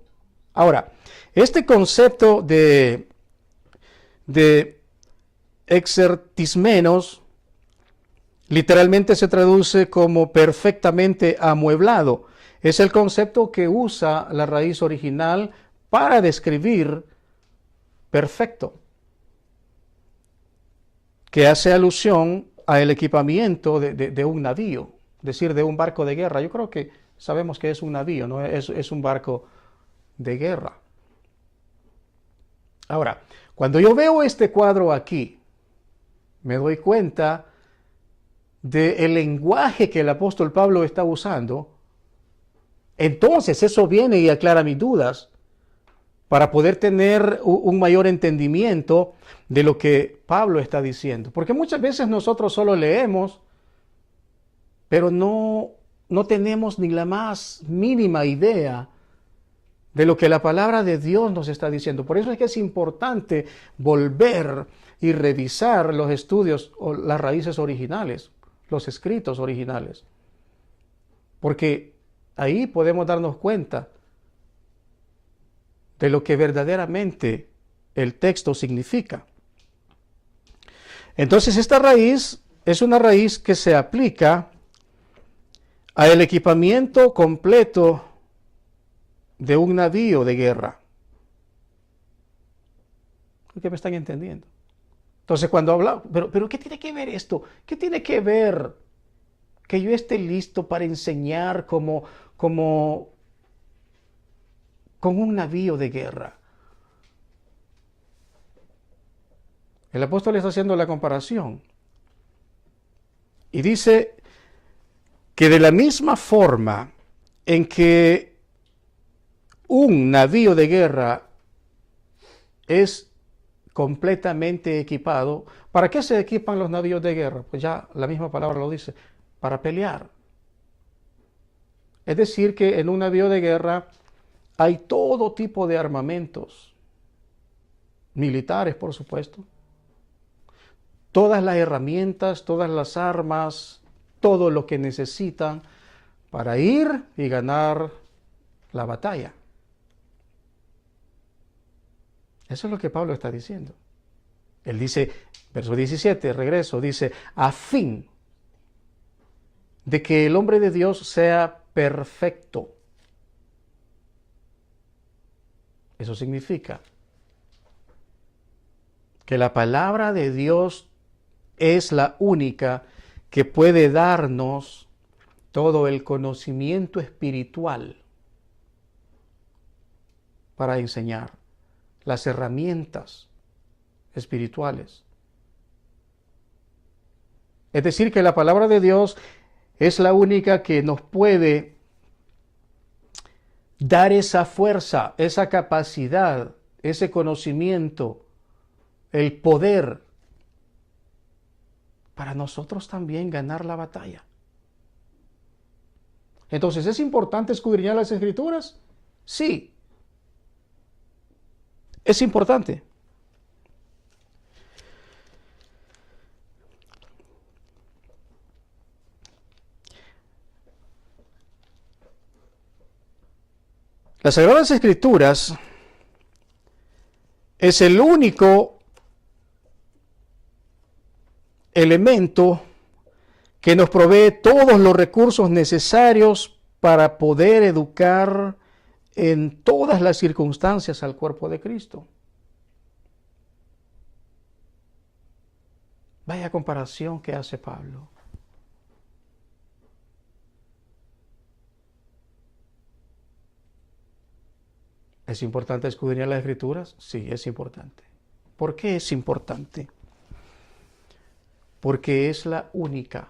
Ahora, este concepto de exertismenos literalmente se traduce como perfectamente amueblado. Es el concepto que usa la raíz original para describir perfecto, que hace alusión al equipamiento de un navío, es decir, de un barco de guerra. Yo creo que sabemos que es un navío, ¿no? Es un barco de guerra. Ahora, cuando yo veo este cuadro aquí, me doy cuenta del lenguaje que el apóstol Pablo está usando. Entonces eso viene y aclara mis dudas para poder tener un mayor entendimiento de lo que Pablo está diciendo. Porque muchas veces nosotros solo leemos, pero no tenemos ni la más mínima idea de lo que la palabra de Dios nos está diciendo. Por eso es que es importante volver y revisar los estudios o las raíces originales, los escritos originales. Porque ahí podemos darnos cuenta de lo que verdaderamente el texto significa. Entonces, esta raíz es una raíz que se aplica al equipamiento completo de un navío de guerra. ¿Por qué me están entendiendo? Entonces, cuando hablamos, pero ¿qué tiene que ver esto? ¿Qué tiene que ver que yo esté listo para enseñar como con un navío de guerra? El apóstol está haciendo la comparación y dice que de la misma forma en que un navío de guerra es completamente equipado. ¿Para qué se equipan los navíos de guerra? Pues ya la misma palabra lo dice, para pelear. Es decir, que en un navío de guerra hay todo tipo de armamentos, militares por supuesto, todas las herramientas, todas las armas, todo lo que necesitan para ir y ganar la batalla. Eso es lo que Pablo está diciendo. Él dice, verso 17, regreso, dice, a fin de que el hombre de Dios sea perfecto. Eso significa que la palabra de Dios es la única que puede darnos todo el conocimiento espiritual para enseñar, las herramientas espirituales. Es decir, que la palabra de Dios es la única que nos puede dar esa fuerza, esa capacidad, ese conocimiento, el poder para nosotros también ganar la batalla. Entonces, ¿es importante escudriñar las Escrituras? Sí. Es importante. Las Sagradas Escrituras es el único elemento que nos provee todos los recursos necesarios para poder educar en todas las circunstancias al cuerpo de Cristo. Vaya comparación que hace Pablo. ¿Es importante escudriñar las Escrituras? Sí, es importante. ¿Por qué es importante? Porque es la única,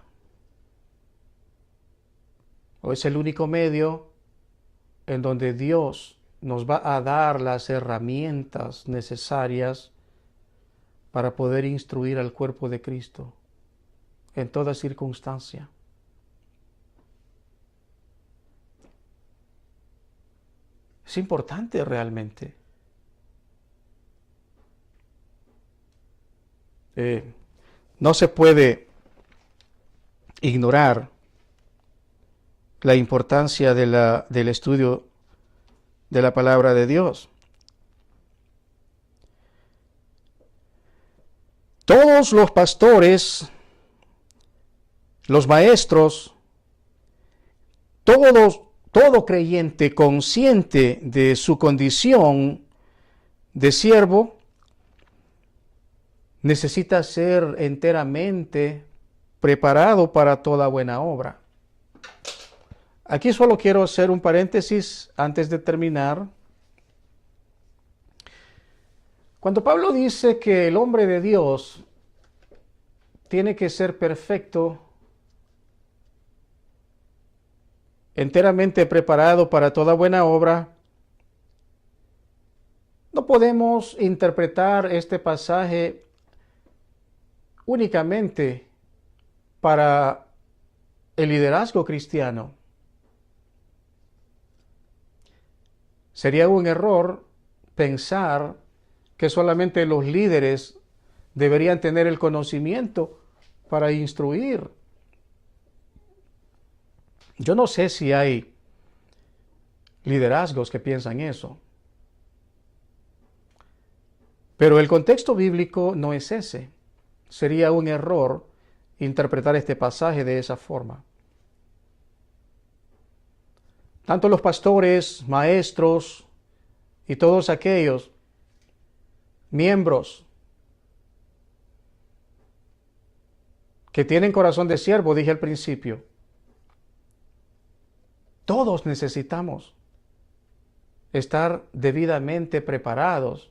o es el único medio en donde Dios nos va a dar las herramientas necesarias para poder instruir al cuerpo de Cristo en toda circunstancia. Es importante realmente. No se puede ignorar la importancia del estudio de la palabra de Dios. Todos los pastores, los maestros, todo creyente consciente de su condición de siervo, necesita ser enteramente preparado para toda buena obra. Aquí solo quiero hacer un paréntesis antes de terminar. Cuando Pablo dice que el hombre de Dios tiene que ser perfecto, enteramente preparado para toda buena obra, no podemos interpretar este pasaje únicamente para el liderazgo cristiano. Sería un error pensar que solamente los líderes deberían tener el conocimiento para instruir. Yo no sé si hay liderazgos que piensan eso. Pero el contexto bíblico no es ese. Sería un error interpretar este pasaje de esa forma. Tanto los pastores, maestros y todos aquellos miembros que tienen corazón de siervo, dije al principio, todos necesitamos estar debidamente preparados.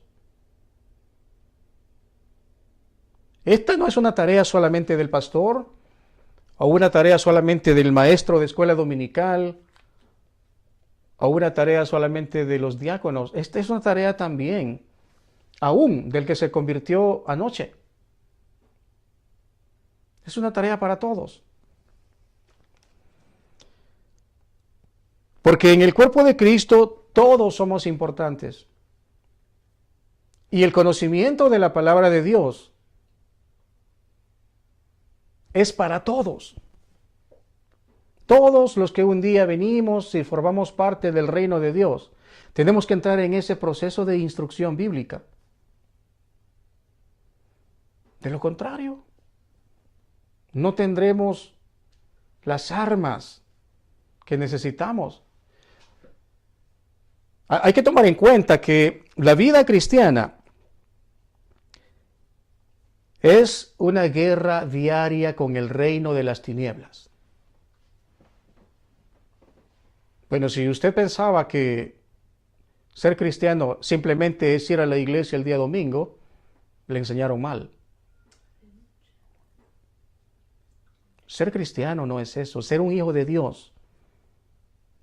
Esta no es una tarea solamente del pastor o una tarea solamente del maestro de escuela dominical o una tarea solamente de los diáconos. Esta es una tarea también, aún del que se convirtió anoche. Es una tarea para todos. Porque en el cuerpo de Cristo todos somos importantes. Y el conocimiento de la palabra de Dios es para todos. Todos los que un día venimos y formamos parte del reino de Dios, tenemos que entrar en ese proceso de instrucción bíblica. De lo contrario, no tendremos las armas que necesitamos. Hay que tomar en cuenta que la vida cristiana es una guerra diaria con el reino de las tinieblas. Bueno, si usted pensaba que ser cristiano simplemente es ir a la iglesia el día domingo, le enseñaron mal. Ser cristiano no es eso. Ser un hijo de Dios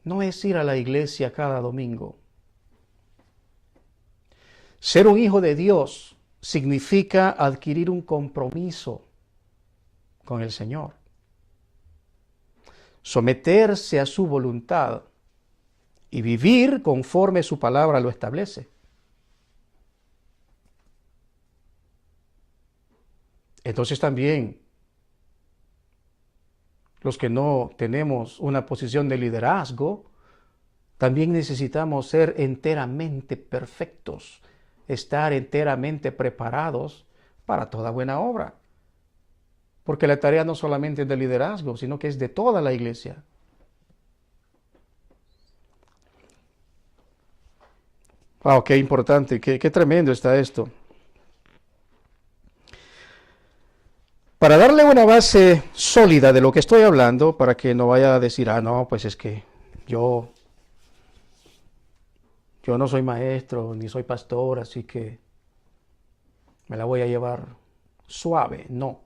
no es ir a la iglesia cada domingo. Ser un hijo de Dios significa adquirir un compromiso con el Señor. Someterse a su voluntad y vivir conforme su palabra lo establece. Entonces también los que no tenemos una posición de liderazgo, también necesitamos ser enteramente perfectos, estar enteramente preparados para toda buena obra. Porque la tarea no solamente es de liderazgo, sino que es de toda la iglesia. Wow, qué importante, qué tremendo está esto. Para darle una base sólida de lo que estoy hablando, para que no vaya a decir, no, pues es que yo no soy maestro, ni soy pastor, así que me la voy a llevar suave. No.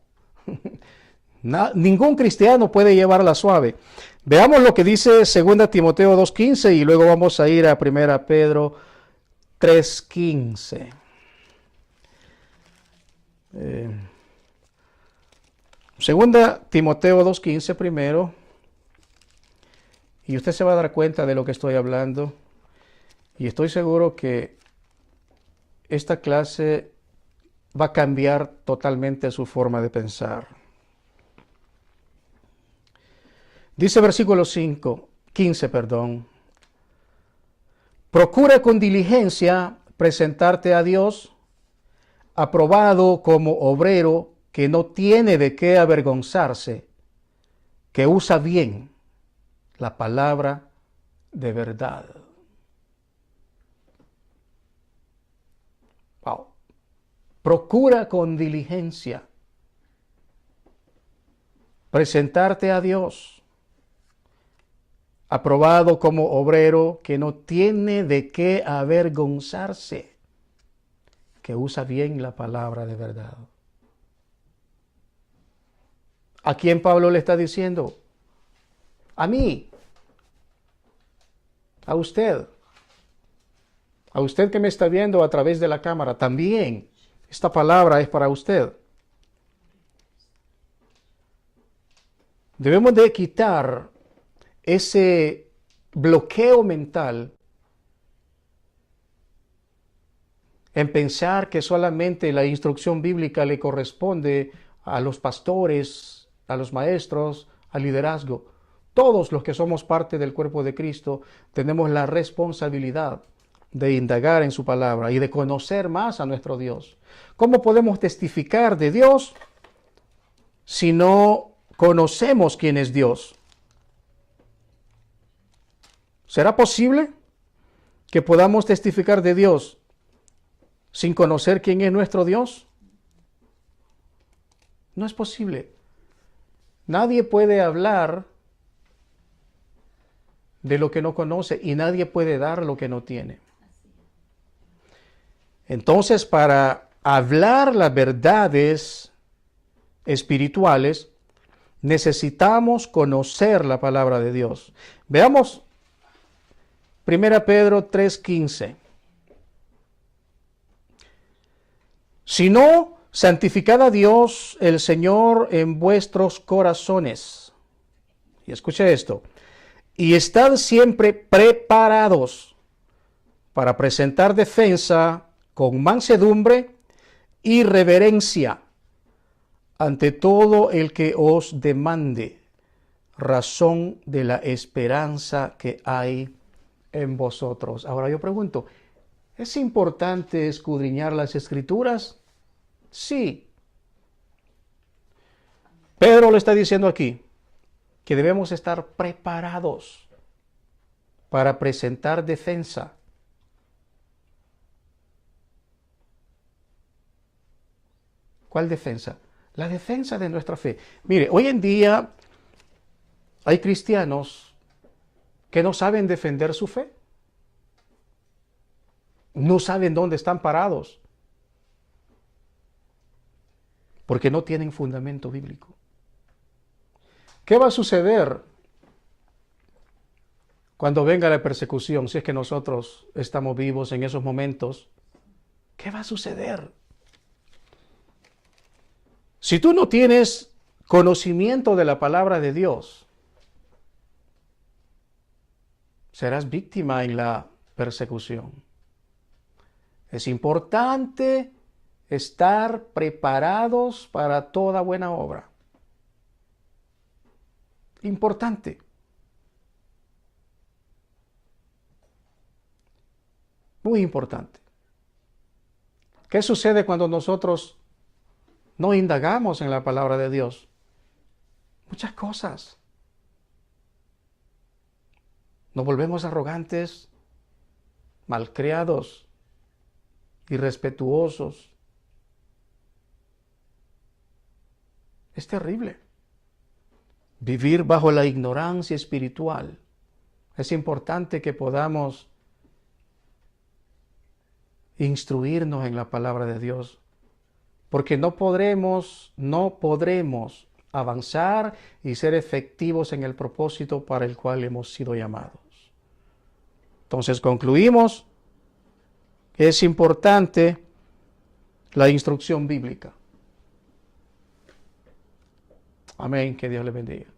Ningún cristiano puede llevarla suave. Veamos lo que dice 2 Timoteo 2:15 y luego vamos a ir a 1 Pedro 3:15. Segunda Timoteo 2:15 primero, y usted se va a dar cuenta de lo que estoy hablando, y estoy seguro que esta clase va a cambiar totalmente su forma de pensar. Dice versículo 15, procura con diligencia presentarte a Dios, aprobado como obrero que no tiene de qué avergonzarse, que usa bien la palabra de verdad. Wow. Procura con diligencia presentarte a Dios, aprobado como obrero que no tiene de qué avergonzarse, que usa bien la palabra de verdad. ¿A quién Pablo le está diciendo? A mí. A usted. A usted que me está viendo a través de la cámara. También esta palabra es para usted. Debemos de quitar ese bloqueo mental en pensar que solamente la instrucción bíblica le corresponde a los pastores, a los maestros, al liderazgo. Todos los que somos parte del cuerpo de Cristo tenemos la responsabilidad de indagar en su palabra y de conocer más a nuestro Dios. ¿Cómo podemos testificar de Dios si no conocemos quién es Dios? ¿Será posible que podamos testificar de Dios sin conocer quién es nuestro Dios? No es posible. Nadie puede hablar de lo que no conoce y nadie puede dar lo que no tiene. Entonces, para hablar las verdades espirituales, necesitamos conocer la palabra de Dios. Veamos 1 Pedro 3:15. Si no, santificad a Dios el Señor en vuestros corazones. Y escuche esto. Y estad siempre preparados para presentar defensa con mansedumbre y reverencia ante todo el que os demande razón de la esperanza que hay en vosotros. Ahora yo pregunto, ¿es importante escudriñar las Escrituras? Sí. Pedro le está diciendo aquí que debemos estar preparados para presentar defensa. ¿Cuál defensa? La defensa de nuestra fe. Mire, hoy en día hay cristianos que no saben defender su fe. No saben dónde están parados. Porque no tienen fundamento bíblico. ¿Qué va a suceder cuando venga la persecución? Si es que nosotros estamos vivos en esos momentos, ¿qué va a suceder? Si tú no tienes conocimiento de la palabra de Dios, serás víctima en la persecución. Es importante estar preparados para toda buena obra. Importante. Muy importante. ¿Qué sucede cuando nosotros no indagamos en la palabra de Dios? Muchas cosas. Nos volvemos arrogantes, malcriados, irrespetuosos. Es terrible. Vivir bajo la ignorancia espiritual. Es importante que podamos instruirnos en la palabra de Dios, porque no podremos avanzar y ser efectivos en el propósito para el cual hemos sido llamados. Entonces concluimos que es importante la instrucción bíblica. Amén, que Dios le bendiga.